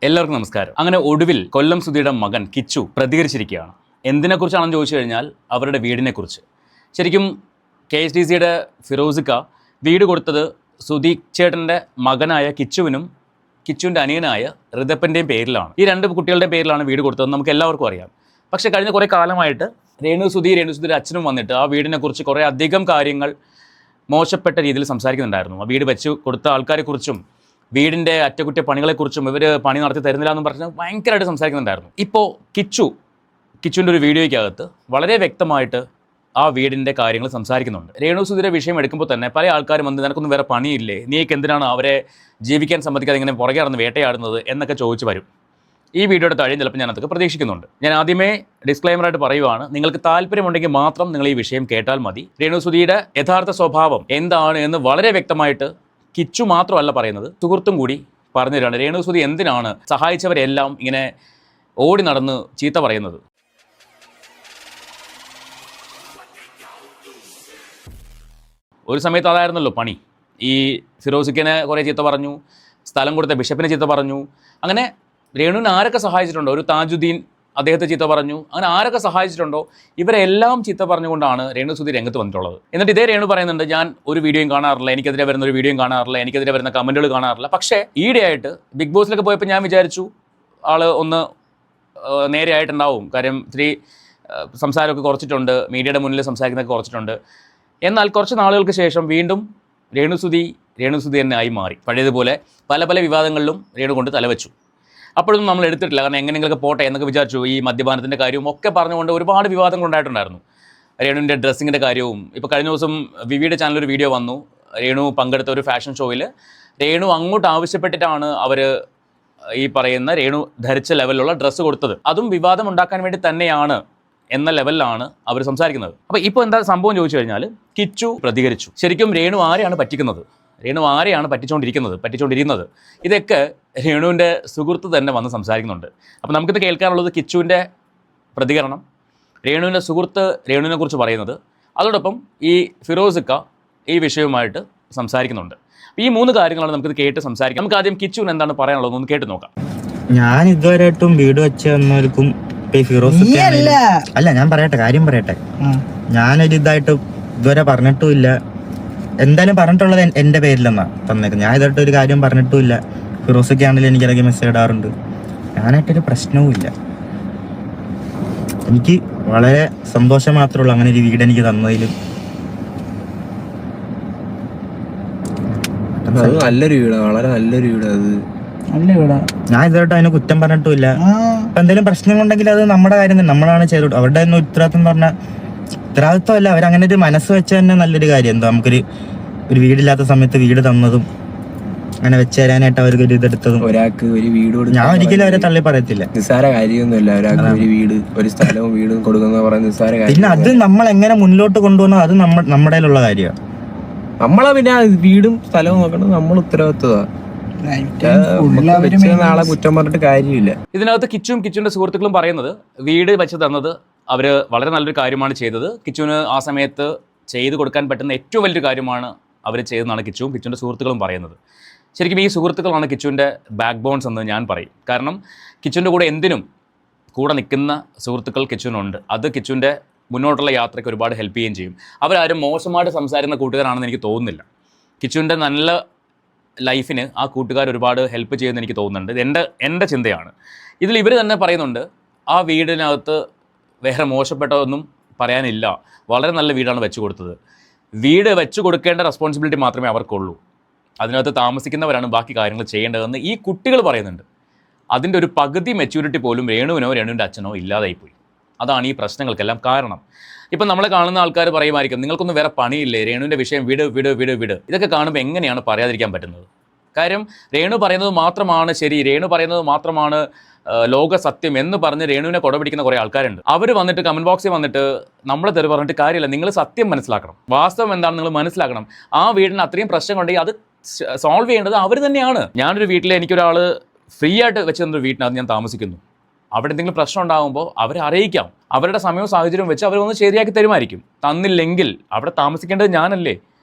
എല്ലാവർക്കും നമസ്കാരം. അങ്ങനെ ഒടുവിൽ കൊല്ലം സുധിയുടെ മകൻ കിച്ചു പ്രതികരിച്ചിരിക്കുകയാണ്. എന്തിനെക്കുറിച്ചാണെന്ന് ചോദിച്ചു കഴിഞ്ഞാൽ അവരുടെ വീടിനെക്കുറിച്ച്. ശരിക്കും KSDCയുടെ ഫിറോസിക്ക വീട് കൊടുത്തത് സുധി ചേട്ടൻ്റെ മകനായ കിച്ചുവിനും കിച്ചുവിൻ്റെ അനിയനായ ഋതപ്പൻ്റെയും പേരിലാണ്. ഈ രണ്ട് കുട്ടികളുടെ പേരിലാണ് വീട് കൊടുത്തതെന്ന് നമുക്ക് എല്ലാവർക്കും അറിയാം. പക്ഷേ കഴിഞ്ഞ കുറേ കാലമായിട്ട് രേണുസുധിയുടെ അച്ഛനും വന്നിട്ട് ആ വീടിനെക്കുറിച്ച് കുറേ അധികം കാര്യങ്ങൾ മോശപ്പെട്ട രീതിയിൽ സംസാരിക്കുന്നുണ്ടായിരുന്നു. ആ വീട് വെച്ച് കൊടുത്ത ആൾക്കാരെക്കുറിച്ചും വീടിൻ്റെ അറ്റകുറ്റപ്പണികളെക്കുറിച്ചും ഇവർ പണി നടത്തി തരുന്നില്ല എന്ന് പറഞ്ഞ് ഭയങ്കരമായിട്ട് സംസാരിക്കുന്നുണ്ടായിരുന്നു. ഇപ്പോൾ കിച്ചുവിൻ്റെ ഒരു വീഡിയോയ്ക്കകത്ത് വളരെ വ്യക്തമായിട്ട് ആ വീടിൻ്റെ കാര്യങ്ങൾ സംസാരിക്കുന്നുണ്ട്. രേണുസുധിയുടെ വിഷയം എടുക്കുമ്പോൾ തന്നെ പല ആൾക്കാരും വന്ന് നിനക്കൊന്നും വേറെ പണിയില്ലേ, നീക്ക് എന്തിനാണ് അവരെ ജീവിക്കാൻ സമ്മതിക്കാതെ ഇങ്ങനെ പുറകെ നടന്ന് വേട്ടയാടുന്നത് എന്നൊക്കെ ചോദിച്ചു വരും. ഈ വീഡിയോയുടെ താഴെ ചിലപ്പോൾ ഞാൻ അതൊക്കെ പ്രതീക്ഷിക്കുന്നുണ്ട്. ഞാൻ ആദ്യമേ ഡിസ്ക്ലൈമറായിട്ട് പറയുവാണ്, നിങ്ങൾക്ക് താല്പര്യമുണ്ടെങ്കിൽ മാത്രം നിങ്ങൾ ഈ വിഷയം കേട്ടാൽ മതി. രേണുസുധിയുടെ യഥാർത്ഥ സ്വഭാവം എന്താണ് എന്ന് വളരെ വ്യക്തമായിട്ട് കിച്ചു മാത്രമല്ല പറയുന്നത്, സുഹൃത്തും കൂടി പറഞ്ഞു തരാണ്. രേണുസുധി എന്തിനാണ് സഹായിച്ചവരെല്ലാം ഇങ്ങനെ ഓടി നടന്ന് ചീത്ത പറയുന്നത്? ഒരു സമയത്ത് അതായിരുന്നല്ലോ പണി. ഈ ഫിറോസിക്കിനെ കുറേ ചീത്ത പറഞ്ഞു, സ്ഥലം കൊടുത്ത ബിഷപ്പിനെ ചീത്ത പറഞ്ഞു. അങ്ങനെ രേണുവിനെ ആരൊക്കെ സഹായിച്ചിട്ടുണ്ടോ, ഒരു താജുദ്ദീൻ അദ്ദേഹത്തെ ചീത്ത പറഞ്ഞു, അങ്ങനെ ആരൊക്കെ സഹായിച്ചിട്ടുണ്ടോ ഇവരെല്ലാം ചീത്ത പറഞ്ഞുകൊണ്ടാണ് രേണുസുധി രംഗത്ത് വന്നിട്ടുള്ളത്. എന്നിട്ട് ഇതേ രേണു പറയുന്നുണ്ട്, ഞാൻ ഒരു വീഡിയോയും കാണാറില്ല, എനിക്കെതിരെ വരുന്ന ഒരു വീഡിയോയും കാണാറില്ല, എനിക്കെതിരെ വരുന്ന കമൻറ്റുകൾ കാണാറില്ല. പക്ഷേ ഈയിടെയായിട്ട് ബിഗ് ബോസിലൊക്കെ പോയപ്പോൾ ഞാൻ വിചാരിച്ചു ആള് ഒന്ന് നേരെ ആയിട്ടുണ്ടാവും. കാര്യം ഇത്തിരി സംസാരമൊക്കെ കുറച്ചിട്ടുണ്ട്, മീഡിയയുടെ മുന്നിൽ സംസാരിക്കുന്നതൊക്കെ കുറച്ചിട്ടുണ്ട്. എന്നാൽ കുറച്ച് നാളുകൾക്ക് ശേഷം വീണ്ടും രേണുസുധി തന്നെ ആയി മാറി. പഴയതുപോലെ പല പല വിവാദങ്ങളിലും രേണു കൊണ്ട് തലവെച്ചു. അപ്പോഴൊന്നും നമ്മൾ എടുത്തിട്ടില്ല, കാരണം എങ്ങനെയെങ്കിലൊക്കെ പോട്ടെ എന്നൊക്കെ വിചാരിച്ചു. ഈ മദ്യപാനത്തിൻ്റെ കാര്യവും ഒക്കെ പറഞ്ഞുകൊണ്ട് ഒരുപാട് വിവാദങ്ങൾ ഉണ്ടായിട്ടുണ്ടായിരുന്നു. രേണുവിൻ്റെ ഡ്രസ്സിങ്ങിൻ്റെ കാര്യവും. ഇപ്പോൾ കഴിഞ്ഞ ദിവസം വിവിയുടെ ചാനലൊരു വീഡിയോ വന്നു, രേണു പങ്കെടുത്ത ഒരു ഫാഷൻ ഷോയിൽ രേണു അങ്ങോട്ട് ആവശ്യപ്പെട്ടിട്ടാണ് അവർ ഈ പറയുന്ന രേണു ധരിച്ച ലെവലിലുള്ള ഡ്രസ്സ് കൊടുത്തത്. അതും വിവാദം ഉണ്ടാക്കാൻ വേണ്ടി തന്നെയാണ് എന്ന ലെവലിലാണ് അവർ സംസാരിക്കുന്നത്. അപ്പോൾ ഇപ്പോൾ എന്താ സംഭവം ചോദിച്ചു കഴിഞ്ഞാൽ കിച്ചു പ്രതികരിച്ചു. ശരിക്കും രേണു ആരെയാണ് പറ്റിക്കുന്നത്, രേണു ആരെയാണ് പറ്റിച്ചുകൊണ്ടിരിക്കുന്നത് ഇതൊക്കെ രേണുവിൻ്റെ സുഹൃത്ത് തന്നെ വന്ന് സംസാരിക്കുന്നുണ്ട്. അപ്പോൾ നമുക്കിത് കേൾക്കാനുള്ളത് കിച്ചുവിൻ്റെ പ്രതികരണം, രേണുവിൻ്റെ സുഹൃത്ത് രേണുവിനെ കുറിച്ച് പറയുന്നത്, അതോടൊപ്പം ഈ ഫിറോസിക്ക ഈ വിഷയവുമായിട്ട് സംസാരിക്കുന്നുണ്ട്. ഈ മൂന്ന് കാര്യങ്ങളാണ് നമുക്കിത് കേട്ട് സംസാരിക്കാം. നമുക്ക് ആദ്യം കിച്ചുവിന് എന്താണ് പറയാനുള്ളത് ഒന്ന് കേട്ട് നോക്കാം. ഞാൻ ഇതുവരെയായിട്ടും വീട് വെച്ചവർക്കും അല്ല, ഞാൻ കാര്യം പറയട്ടെ. ഞാനൊരു ഇതായിട്ട് ഇതുവരെ പറഞ്ഞിട്ടുമില്ല. എന്തായാലും പറഞ്ഞിട്ടുള്ളത് എൻ്റെ പേരിലെന്നാ തന്നേക്കുന്നത്. ഞാൻ ഇതായിട്ട് ഒരു കാര്യം പറഞ്ഞിട്ടുമില്ല. ഫിറോസൊക്കെ ആണെങ്കിലും എനിക്കിടയ്ക്ക് മെസ്സേജ് ഇടാറുണ്ട്. ഞാനായിട്ടൊരു പ്രശ്നവും ഇല്ല. എനിക്ക് വളരെ സന്തോഷം മാത്രമേ ഉള്ളൂ അങ്ങനെ ഒരു വീട് എനിക്ക് തന്നതിലും. നല്ലൊരു വീടാ, വളരെ നല്ലൊരു വീടാ അത്. ഞാൻ ഇതായിട്ട് അതിനെ കുറ്റം പറഞ്ഞിട്ടുമില്ല. അപ്പൊ എന്തെങ്കിലും പ്രശ്നങ്ങളുണ്ടെങ്കിൽ അത് നമ്മുടെ കാര്യം തന്നെ, നമ്മളാണ് ചെയ്തോട്ട്. അവരുടെ തന്നെ ഉത്തരവാദിത്വം പറഞ്ഞാൽ ഉത്തരവാദിത്വമല്ല, അവരങ്ങനെ ഒരു മനസ്സ് വെച്ച തന്നെ നല്ലൊരു കാര്യം. എന്താ നമുക്കൊരു വീടില്ലാത്ത സമയത്ത് വീട് തന്നതും അങ്ങനെ വെച്ച് തരാനായിട്ട് അവർക്ക് ഒരു ഇതെടുത്തതും. ഒരാൾക്ക് ഒരു വീട് ഞാൻ ഒരിക്കലും അവരെ തള്ളി പറയത്തില്ല. നിസ്സാര കാര്യമൊന്നുമില്ല ഒരാൾക്ക് ഒരു വീട്, ഒരു സ്ഥലവും വീടും കൊടുക്കുന്ന പറയുന്നത് നിസ്സാര കാര്യം. പിന്നെ അത് നമ്മൾ എങ്ങനെ മുന്നോട്ട് കൊണ്ടുപോകുന്നോ അത് നമ്മുടെ ഉള്ള കാര്യമാണ്. നമ്മളെ പിന്നെ വീടും സ്ഥലവും നോക്കണം, നമ്മൾ ഉത്തരവാദിത്വമാണ്. നാളെ കുറ്റം പറഞ്ഞിട്ട് കാര്യമില്ല. ഇതിനകത്ത് കിച്ചുവിൻ്റെ സുഹൃത്തുക്കളും പറയുന്നത് വീട് വെച്ച് തന്നത് അവർ വളരെ നല്ലൊരു കാര്യമാണ് ചെയ്തത്. കിച്ചുവിന് ആ സമയത്ത് ചെയ്തു കൊടുക്കാൻ പറ്റുന്ന ഏറ്റവും വലിയൊരു കാര്യമാണ് അവർ ചെയ്തതെന്നാണ് കിച്ചുവിൻ്റെ സുഹൃത്തുക്കളും പറയുന്നത്. ശരിക്കും ഈ സുഹൃത്തുക്കളാണ് കിച്ചുവിൻ്റെ ബാക്ക് ബോൺസ് എന്ന് ഞാൻ പറയും. കാരണം കിച്ചുവിൻ്റെ കൂടെ എന്തിനും കൂടെ നിൽക്കുന്ന സുഹൃത്തുക്കൾ കിച്ചുവിനുണ്ട്. അത് കിച്ചുവിൻ്റെ മുന്നോട്ടുള്ള യാത്രയ്ക്ക് ഒരുപാട് ഹെൽപ്പ് ചെയ്യുകയും ചെയ്യും. അവരാരും മോശമായിട്ട് സംസാരിക്കുന്ന കൂട്ടുകാരാണെന്ന് എനിക്ക് തോന്നുന്നില്ല. കിച്ചുവിൻ്റെ നല്ല ലൈഫിന് ആ കൂട്ടുകാർ ഒരുപാട് ഹെൽപ്പ് ചെയ്യുമെന്ന് എനിക്ക് തോന്നുന്നുണ്ട്. ഇത് എൻ്റെ ചിന്തയാണ്. ഇതിൽ ഇവർ തന്നെ പറയുന്നുണ്ട്, ആ വീടിനകത്ത് വേറെ മോശപ്പെട്ടതൊന്നും പറയാനില്ല, വളരെ നല്ല വീടാണ് വെച്ച് കൊടുത്തത്. വീട് വെച്ച് കൊടുക്കേണ്ട റെസ്പോൺസിബിലിറ്റി മാത്രമേ അവർക്കുള്ളൂ, അതിനകത്ത് താമസിക്കുന്നവരാണ് ബാക്കി കാര്യങ്ങൾ ചെയ്യേണ്ടതെന്ന് ഈ കുട്ടികൾ പറയുന്നുണ്ട്. അതിൻ്റെ ഒരു പകുതി മെച്യൂരിറ്റി പോലും രേണുവിൻ്റെ അച്ഛനോ ഇല്ലാതായിപ്പോയി. അതാണ് ഈ പ്രശ്നങ്ങൾക്കെല്ലാം കാരണം. ഇപ്പം നമ്മളെ കാണുന്ന ആൾക്കാർ പറയുമായിരിക്കും, നിങ്ങൾക്കൊന്നും വേറെ പണിയില്ലേ, രേണുവിൻ്റെ വിഷയം വിട്. ഇതൊക്കെ കാണുമ്പോൾ എങ്ങനെയാണ് പറയാതിരിക്കാൻ പറ്റുന്നത്? കാര്യം രേണു പറയുന്നത് മാത്രമാണ് ശരി, രേണു പറയുന്നത് മാത്രമാണ് ലോക സത്യം എന്ന് പറഞ്ഞ് രേണുവിനെ കൊടപിടിക്കുന്ന കുറേ ആൾക്കാരുണ്ട്. അവർ വന്നിട്ട് കമൻറ്റ് ബോക്സിൽ വന്നിട്ട് നമ്മളെ തെറി പറഞ്ഞിട്ട് കാര്യമില്ല. നിങ്ങൾ സത്യം മനസ്സിലാക്കണം, വാസ്തവം എന്താണെന്ന് നിങ്ങൾ മനസ്സിലാക്കണം. ആ വീടിന് അത്രയും പ്രശ്നമുണ്ടെങ്കിൽ അത് സോൾവ് ചെയ്യേണ്ടത് അവർ തന്നെയാണ്. ഞാനൊരു വീട്ടിൽ എനിക്കൊരാൾ ഫ്രീ ആയിട്ട് വെച്ച് തന്നൊരു വീട്ടിനകത്ത് ഞാൻ താമസിക്കുന്നു. അവിടെ എന്തെങ്കിലും പ്രശ്നം ഉണ്ടാകുമ്പോൾ അവരെ അറിയിക്കാം. അവരുടെ സമയവും സാഹചര്യവും വെച്ച് അവരൊന്ന് ശരിയാക്കി തരുമായിരിക്കും. തന്നില്ലെങ്കിൽ അവിടെ താമസിക്കേണ്ടത് ഞാനല്ലേ.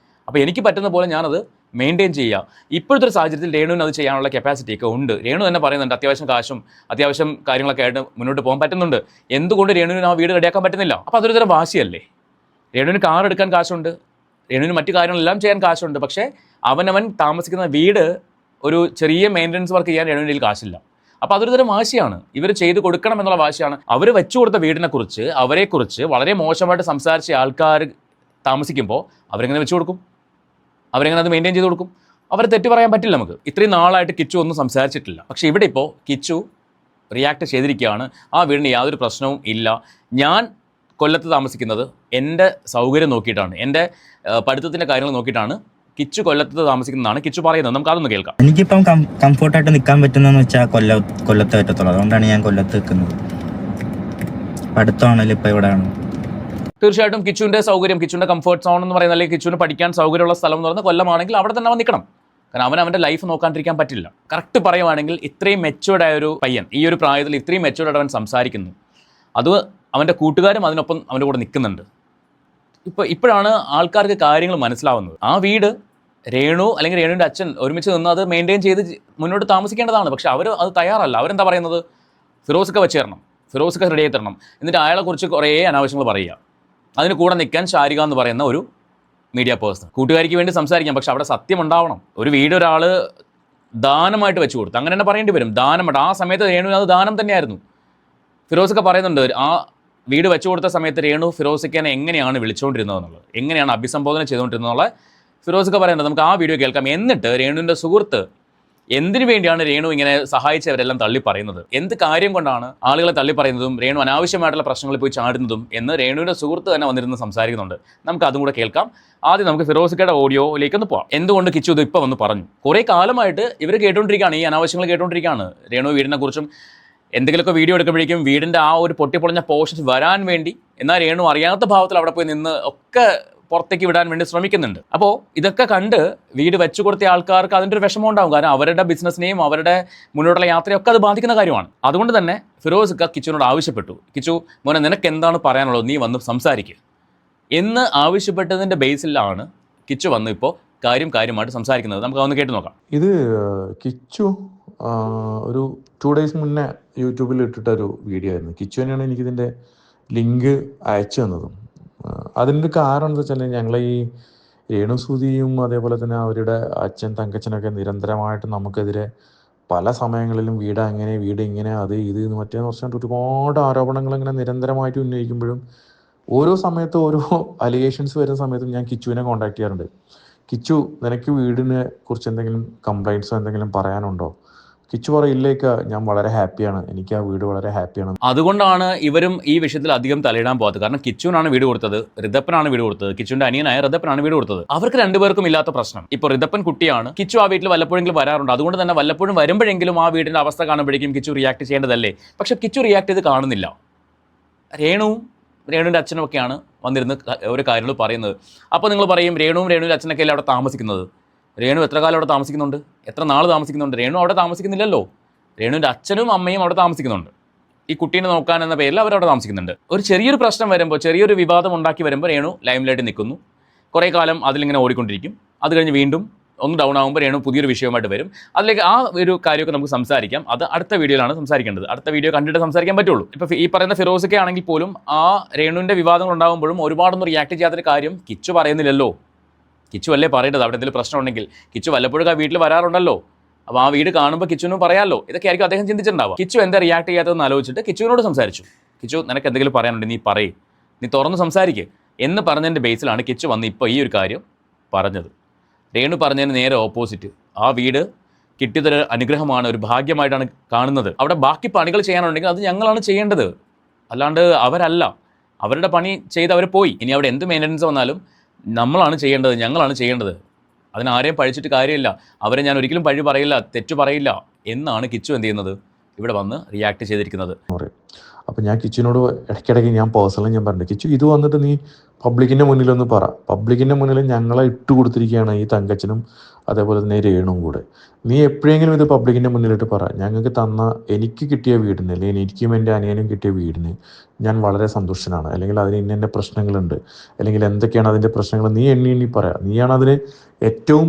അപ്പോൾ എനിക്ക് പറ്റുന്ന പോലെ ഞാനത് മെയിൻറ്റെയിൻ ചെയ്യുക. ഇപ്പോഴത്തെ ഒരു സാഹചര്യത്തിൽ രേണുവിന് അത് ചെയ്യാനുള്ള കപ്പാസിറ്റി ഒക്കെ ഉണ്ട്. രേണു തന്നെ പറയുന്നുണ്ട് അത്യാവശ്യം കാശും അത്യാവശ്യം കാര്യങ്ങളൊക്കെ ആയിട്ട് മുന്നോട്ട് പോകാൻ പറ്റുന്നുണ്ട്. എന്തുകൊണ്ട് രേണുവിന് ആ വീട് റെഡിയാക്കാൻ പറ്റുന്നില്ല? അപ്പോൾ അതൊരു തരം വാശിയല്ലേ? രേണുവിന് കാർ എടുക്കാൻ കാശുണ്ട്, രേണുവിന് മറ്റു കാര്യങ്ങളെല്ലാം ചെയ്യാൻ കാശുണ്ട്. പക്ഷേ അവനവൻ താമസിക്കുന്ന വീട് ഒരു ചെറിയ മെയിൻ്റനൻസ് വർക്ക് ചെയ്യാൻ രേണുവിൻ്റെ കാശില്ല. അപ്പോൾ അതൊരു തരം വാശിയാണ്, ഇവർ ചെയ്ത് കൊടുക്കണം എന്നുള്ള വാശിയാണ്. അവർ വെച്ചു കൊടുത്ത വീടിനെക്കുറിച്ച് അവരെക്കുറിച്ച് വളരെ മോശമായിട്ട് സംസാരിച്ച ആൾക്കാർ താമസിക്കുമ്പോൾ അവരെങ്ങനെ വെച്ചു കൊടുക്കും? അവരെങ്ങനെ അത് മെയിൻറ്റെയിൻ ചെയ്ത് കൊടുക്കും? അവരെ തെറ്റ് പറയാൻ പറ്റില്ല നമുക്ക്. ഇത്രയും നാളായിട്ട് കിച്ചു ഒന്നും സംസാരിച്ചിട്ടില്ല. പക്ഷേ ഇവിടെ ഇപ്പോൾ കിച്ചു റിയാക്ട് ചെയ്തിരിക്കുകയാണ്. ആ വീടിന് യാതൊരു പ്രശ്നവും ഇല്ല. ഞാൻ കൊല്ലത്ത് താമസിക്കുന്നത് എൻ്റെ സൗകര്യം നോക്കിയിട്ടാണ്, എൻ്റെ പഠിത്തത്തിൻ്റെ കാര്യങ്ങൾ നോക്കിയിട്ടാണ് കിച്ചു കൊല്ലത്ത് താമസിക്കുന്നതാണ് കിച്ചു പറയുന്നത്. നമുക്ക് അതൊന്ന് കേൾക്കാം. എനിക്കിപ്പം കംഫോർട്ടായിട്ട് നിൽക്കാൻ പറ്റുന്നതെന്ന് വെച്ചാൽ കൊല്ലത്ത് പറ്റത്തുള്ളൂ. അതുകൊണ്ടാണ് ഞാൻ കൊല്ലത്ത് നിൽക്കുന്നത്. പഠിത്തമാണല്ലോ ഇപ്പം ഇവിടെയാണ്. തീർച്ചയായിട്ടും കിച്ചുവിൻ്റെ സൗകര്യം, കിച്ചുവിൻ്റെ കംഫർട്ട് സോൺ എന്ന് പറയുന്നത്, അല്ലെങ്കിൽ കിച്ചുവിന് പഠിക്കാൻ സൗകര്യമുള്ള സ്ഥലം എന്ന് പറയുന്നത് കൊല്ലമാണെങ്കിൽ അവിടെ തന്നെ അവൻ നിൽക്കണം. കാരണം അവൻ്റെ ലൈഫ് നോക്കാണ്ടിരിക്കാൻ പറ്റില്ല. കറക്റ്റ് പറയുവാണെങ്കിൽ ഇത്രയും മെച്ചുവേർഡ് ആയ ഒരു പയ്യൻ, ഈ ഒരു പ്രായത്തിൽ ഇത്രയും മെച്ചുവേർഡ് അവൻ സംസാരിക്കുന്നു. അത് അവൻ്റെ കൂട്ടുകാരും അതിനൊപ്പം അവൻ്റെ കൂടെ നിൽക്കുന്നുണ്ട്. ഇപ്പോഴാണ് ആൾക്കാർക്ക് കാര്യങ്ങൾ മനസ്സിലാവുന്നത്. ആ വീട് രേണു അല്ലെങ്കിൽ രേണുവിൻ്റെ അച്ഛൻ ഒരുമിച്ച് നിന്ന് അത് മെയിൻറ്റെയിൻ ചെയ്ത് മുന്നോട്ട് താമസിക്കേണ്ടതാണ്. പക്ഷെ അവർ അത് തയ്യാറല്ല. അവരെന്താ പറയുന്നത്? ഫിറോസൊക്കെ വെച്ച് തരണം, ഫിറോസൊക്കെ റെഡി ആയി തരണം, എന്നിട്ട് അയാളെക്കുറിച്ച് കുറേ അനാവശ്യങ്ങൾ പറയുക. അതിന് കൂടെ നിൽക്കാൻ ശാരിക എന്ന് പറയുന്ന ഒരു മീഡിയ പേഴ്സൺ, കൂട്ടുകാരിക്ക് വേണ്ടി സംസാരിക്കാം. പക്ഷെ അവിടെ സത്യം ഉണ്ടാവണം. ഒരു വീട് ഒരാൾ ദാനമായിട്ട് വെച്ച് കൊടുത്തു, അങ്ങനെ തന്നെ പറയേണ്ടി വരും. ദാനമായിട്ട് ആ സമയത്ത് രേണുവിന് അത് ദാനം തന്നെയായിരുന്നു. ഫിറോസൊക്കെ പറയുന്നുണ്ട് ആ വീട് വെച്ചു കൊടുത്ത സമയത്ത് രേണു ഫിറോസിക്കനെ എങ്ങനെയാണ് വിളിച്ചുകൊണ്ടിരുന്നതെന്നുള്ളത്, എങ്ങനെയാണ് അഭിസംബോധന ചെയ്തുകൊണ്ടിരുന്നതെന്നുള്ള ഫിറോസൊക്കെ പറയുന്നത്. നമുക്ക് ആ വീഡിയോ കേൾക്കാം. എന്നിട്ട് രേണുവിൻ്റെ സുഹൃത്ത് എന്തിനു വേണ്ടിയാണ് രേണു ഇങ്ങനെ സഹായിച്ചവരെല്ലാം തള്ളി പറയുന്നത്, എന്ത് കാര്യം കൊണ്ടാണ് ആളുകളെ തള്ളി പറയുന്നതും രേണു അനാവശ്യമായിട്ടുള്ള പ്രശ്നങ്ങളിൽ പോയി ചാടുന്നതും എന്ന് രേണുവിൻ്റെ സുഹൃത്ത് തന്നെ വന്നിരുന്ന് സംസാരിക്കുന്നുണ്ട്. നമുക്ക് അതും കൂടെ കേൾക്കാം. ആദ്യം നമുക്ക് ഫിറോസിക്കയുടെ ഓഡിയോയിലേക്ക് ഒന്ന് പോകാം. എന്തുകൊണ്ട് കിച്ചു ഇത് ഇപ്പോൾ വന്ന് പറഞ്ഞു? കുറേ കാലമായിട്ട് ഇവർ കേട്ടുകൊണ്ടിരിക്കുകയാണ്, ഈ അനാവശ്യങ്ങൾ കേട്ടുകൊണ്ടിരിക്കുകയാണ്. രേണു വീടിനെ കുറിച്ചും എന്തെങ്കിലുമൊക്കെ വീഡിയോ എടുക്കുമ്പോഴേക്കും വീടിൻ്റെ ആ ഒരു പൊട്ടിപ്പൊളിഞ്ഞ പോർഷൻസ് വരാൻ വേണ്ടി, എന്നാൽ രേണു അറിയാത്ത ഭാവത്തിൽ അവിടെ പോയി നിന്ന് ഒക്കെ പുറത്തേക്ക് വിടാൻ വേണ്ടി ശ്രമിക്കുന്നുണ്ട്. അപ്പോൾ ഇതൊക്കെ കണ്ട് വീട് വെച്ചു കൊടുത്ത ആൾക്കാർക്ക് അതിൻ്റെ ഒരു വിഷമം ഉണ്ടാകും. കാരണം അവരുടെ ബിസിനസ്സിനെയും അവരുടെ മുന്നോട്ടുള്ള യാത്രയൊക്കെ അത് ബാധിക്കുന്ന കാര്യമാണ്. അതുകൊണ്ട് തന്നെ ഫിറോസ് കിച്ചുവിനോട് ആവശ്യപ്പെട്ടു, കിച്ചു മോനെ നിനക്ക് എന്താണ് പറയാനുള്ളത്, നീ വന്ന് സംസാരിക്കുക എന്ന് ആവശ്യപ്പെട്ടതിൻ്റെ ബേസിലാണ് കിച്ചു വന്ന് ഇപ്പോൾ കാര്യമായിട്ട് സംസാരിക്കുന്നത്. നമുക്ക് അതൊന്ന് കേട്ട് നോക്കാം. ഇത് കിച്ചു ഒരു 2 days മുന്നേ യൂട്യൂബിൽ ഇട്ടിട്ടൊരു വീഡിയോ ആയിരുന്നു. കിച്ചു തന്നെയാണ് എനിക്കിതിൻ്റെ ലിങ്ക് അയച്ചു തന്നതും. അതിൻ്റെ കാരണം എന്താ വെച്ചാൽ ഞങ്ങൾ ഈ രേണുസൂതിയും അതേപോലെ തന്നെ അവരുടെ അച്ഛൻ തങ്കച്ചനൊക്കെ നിരന്തരമായിട്ട് നമുക്കെതിരെ പല സമയങ്ങളിലും വീട് അങ്ങനെ വീട് ഇങ്ങനെ അത് ഇത് മറ്റേന്ന് പറഞ്ഞിട്ട് ഒരുപാട് ആരോപണങ്ങൾ ഇങ്ങനെ നിരന്തരമായിട്ട് ഉന്നയിക്കുമ്പോഴും ഓരോ സമയത്തും ഓരോ അലിഗേഷൻസ് വരുന്ന സമയത്തും ഞാൻ കിച്ചുവിനെ കോൺടാക്ട് ചെയ്യാറുണ്ട്. കിച്ചു നിനക്ക് വീടിനെ കുറിച്ച് എന്തെങ്കിലും കംപ്ലൈൻറ്റ്സോ എന്തെങ്കിലും പറയാനുണ്ടോ? കിച്ചു പറയില്ലേക്ക ഞാൻ വളരെ ഹാപ്പിയാണ്, എനിക്ക് ആ വീട് വളരെ ഹാപ്പിയാണ്. അതുകൊണ്ടാണ് ഇവരും ഈ വിഷയത്തിൽ അധികം തലയിടാൻ പോകാത്തത്. കാരണം കിച്ചുവിനാണ് വീട് കൊടുത്തത്, ഋതപ്പനാണ് വീട് കൊടുത്തത്, കിച്ചുവിന്റെ അനിയനായ ഋതപ്പനാണ് വീട് കൊടുത്തത്. അവർക്ക് രണ്ടുപേർക്കും ഇല്ലാത്ത പ്രശ്നം. ഇപ്പോൾ ഋതപ്പൻ കുട്ടിയാണ്, കിച്ചു ആ വീട്ടിൽ വല്ലപ്പോഴെങ്കിലും വരാറുണ്ട്. അതുകൊണ്ട് തന്നെ വല്ലപ്പോഴും വരുമ്പോഴെങ്കിലും ആ വീടിന്റെ അവസ്ഥ കാണുമ്പോഴേക്കും കിച്ചു റിയാക്ട് ചെയ്യേണ്ടതല്ലേ? പക്ഷെ കിച്ചു റിയാക്ട് ചെയ്ത് കാണുന്നില്ല. രേണുവിൻ്റെ അച്ഛനൊക്കെയാണ് വന്നിരുന്ന് ഓരോ കാര്യങ്ങൾ പറയുന്നത്. അപ്പോൾ നിങ്ങൾ പറയും രേണുവിൻ്റെ അച്ഛനൊക്കെ അല്ലേ അവിടെ താമസിക്കുന്നത്? രേണു എത്ര കാലം അവിടെ താമസിക്കുന്നുണ്ട്? എത്ര നാൾ താമസിക്കുന്നുണ്ട്? രേണു അവിടെ താമസിക്കുന്നില്ലല്ലോ. രേണുവിൻ്റെ അച്ഛനും അമ്മയും അവിടെ താമസിക്കുന്നുണ്ട്. ഈ കുട്ടീനെ നോക്കാൻ എന്ന പേരിൽ അവരവിടെ താമസിക്കുന്നുണ്ട്. ഒരു ചെറിയൊരു പ്രശ്നം വരുമ്പോൾ, ചെറിയൊരു വിവാദം ഉണ്ടാക്കി വരുമ്പോൾ രേണു ലൈംലൈറ്റ് നിൽക്കുന്നു. കുറേ കാലം അതിലിങ്ങനെ ഓടിക്കൊണ്ടിരിക്കും. അത് കഴിഞ്ഞ് വീണ്ടും ഒന്ന് ഡൗൺ ആകുമ്പോൾ രേണു പുതിയൊരു വിഷയമായിട്ട് വരും. അതിലേക്ക് ആ ഒരു കാര്യമൊക്കെ നമുക്ക് സംസാരിക്കാം. അത് അടുത്ത വീഡിയോയിലാണ് സംസാരിക്കേണ്ടത്. അടുത്ത വീഡിയോ കണ്ടിട്ട് സംസാരിക്കാൻ പറ്റുള്ളൂ. ഇപ്പോൾ ഈ പറയുന്ന ഫിറോസൊക്കെ ആണെങ്കിൽ പോലും ആ രേണുവിൻ്റെ വിവാദങ്ങൾ ഉണ്ടാകുമ്പോഴും ഒരുപാടൊന്നും റിയാക്ട് ചെയ്യാത്തൊരു കാര്യം കിച്ചു പറയുന്നില്ലല്ലോ. കിച്ചു അല്ലേ പറയേണ്ടത്? അവിടെ എന്തെങ്കിലും പ്രശ്നം ഉണ്ടെങ്കിൽ കിച്ചു വല്ലപ്പോഴും ആ വീട്ടിൽ വരാറുണ്ടല്ലോ. അപ്പോൾ ആ വീട് കാണുമ്പോൾ കിച്ചുവിനും പറയാമല്ലോ. ഇതൊക്കെ ആയിരിക്കും അദ്ദേഹം ചിന്തിച്ചിട്ടുണ്ടാവുക. കിച്ചു എന്താ റിയാക്ട് ചെയ്യാത്തതെന്ന് ആലോചിച്ചിട്ട് കിച്ചുവിനോട് സംസാരിച്ചു. കിച്ചു നിനക്ക് എന്തെങ്കിലും പറയാനുണ്ട്, നീ പറയേ, നീ തുറന്ന് സംസാരിക്കുക എന്ന് പറഞ്ഞതിൻ്റെ ബേസിലാണ് കിച്ചു വന്ന് ഇപ്പോൾ ഈ ഒരു കാര്യം പറഞ്ഞത്. രേണു പറഞ്ഞതിന് നേരെ ഓപ്പോസിറ്റ്. ആ വീട് കിട്ടിയതൊരു അനുഗ്രഹമാണ്, ഒരു ഭാഗ്യമായിട്ടാണ് കാണുന്നത്. അവിടെ ബാക്കി പണികൾ ചെയ്യാനുണ്ടെങ്കിൽ അത് ഞങ്ങളാണ് ചെയ്യേണ്ടത്, അല്ലാണ്ട് അവരല്ല. അവരുടെ പണി ചെയ്ത് അവർ പോയി. ഇനി അവിടെ എന്ത് മെയിൻ്റനൻസ് വന്നാലും നമ്മളാണ് ചെയ്യേണ്ടത്, ഞങ്ങളാണ് ചെയ്യേണ്ടത്. അതിനാരെയും പഴിച്ചിട്ട് കാര്യമില്ല. അവരെ ഞാൻ ഒരിക്കലും പഴി പറയില്ല, തെറ്റു പറയില്ല എന്നാണ് കിച്ചു എന്ത് ചെയ്യുന്നത്, ഇവിടെ വന്ന് റിയാക്ട് ചെയ്തിരിക്കുന്നത്. അപ്പോൾ ഞാൻ കിച്ചുവിനോട് ഇടയ്ക്കിടയ്ക്ക് ഞാൻ പേഴ്സണലി ഞാൻ പറഞ്ഞു, കിച്ചു ഇത് വന്നിട്ട് നീ പബ്ലിക്കിൻ്റെ മുന്നിലൊന്ന് പറ. പബ്ലിക്കിൻ്റെ മുന്നിൽ ഞങ്ങളെ ഇട്ട് കൊടുത്തിരിക്കുകയാണ് ഈ തങ്കച്ചനും അതേപോലെ തന്നെ രേണുവും കൂടെ. നീ എപ്പോഴെങ്കിലും ഇത് പബ്ലിക്കിൻ്റെ മുന്നിലിട്ട് പറ. ഞങ്ങൾക്ക് എനിക്ക് കിട്ടിയ വീടിന്, അല്ലെങ്കിൽ എനിക്കും എൻ്റെ അനിയനും കിട്ടിയ വീടിന് ഞാൻ വളരെ സന്തുഷ്ടനാണ്, അല്ലെങ്കിൽ അതിന് ഇന്ന പ്രശ്നങ്ങളുണ്ട്, അല്ലെങ്കിൽ എന്തൊക്കെയാണ് അതിൻ്റെ പ്രശ്നങ്ങൾ, നീ എണ്ണി പറയാം. നീയാണ് അതിന് ഏറ്റവും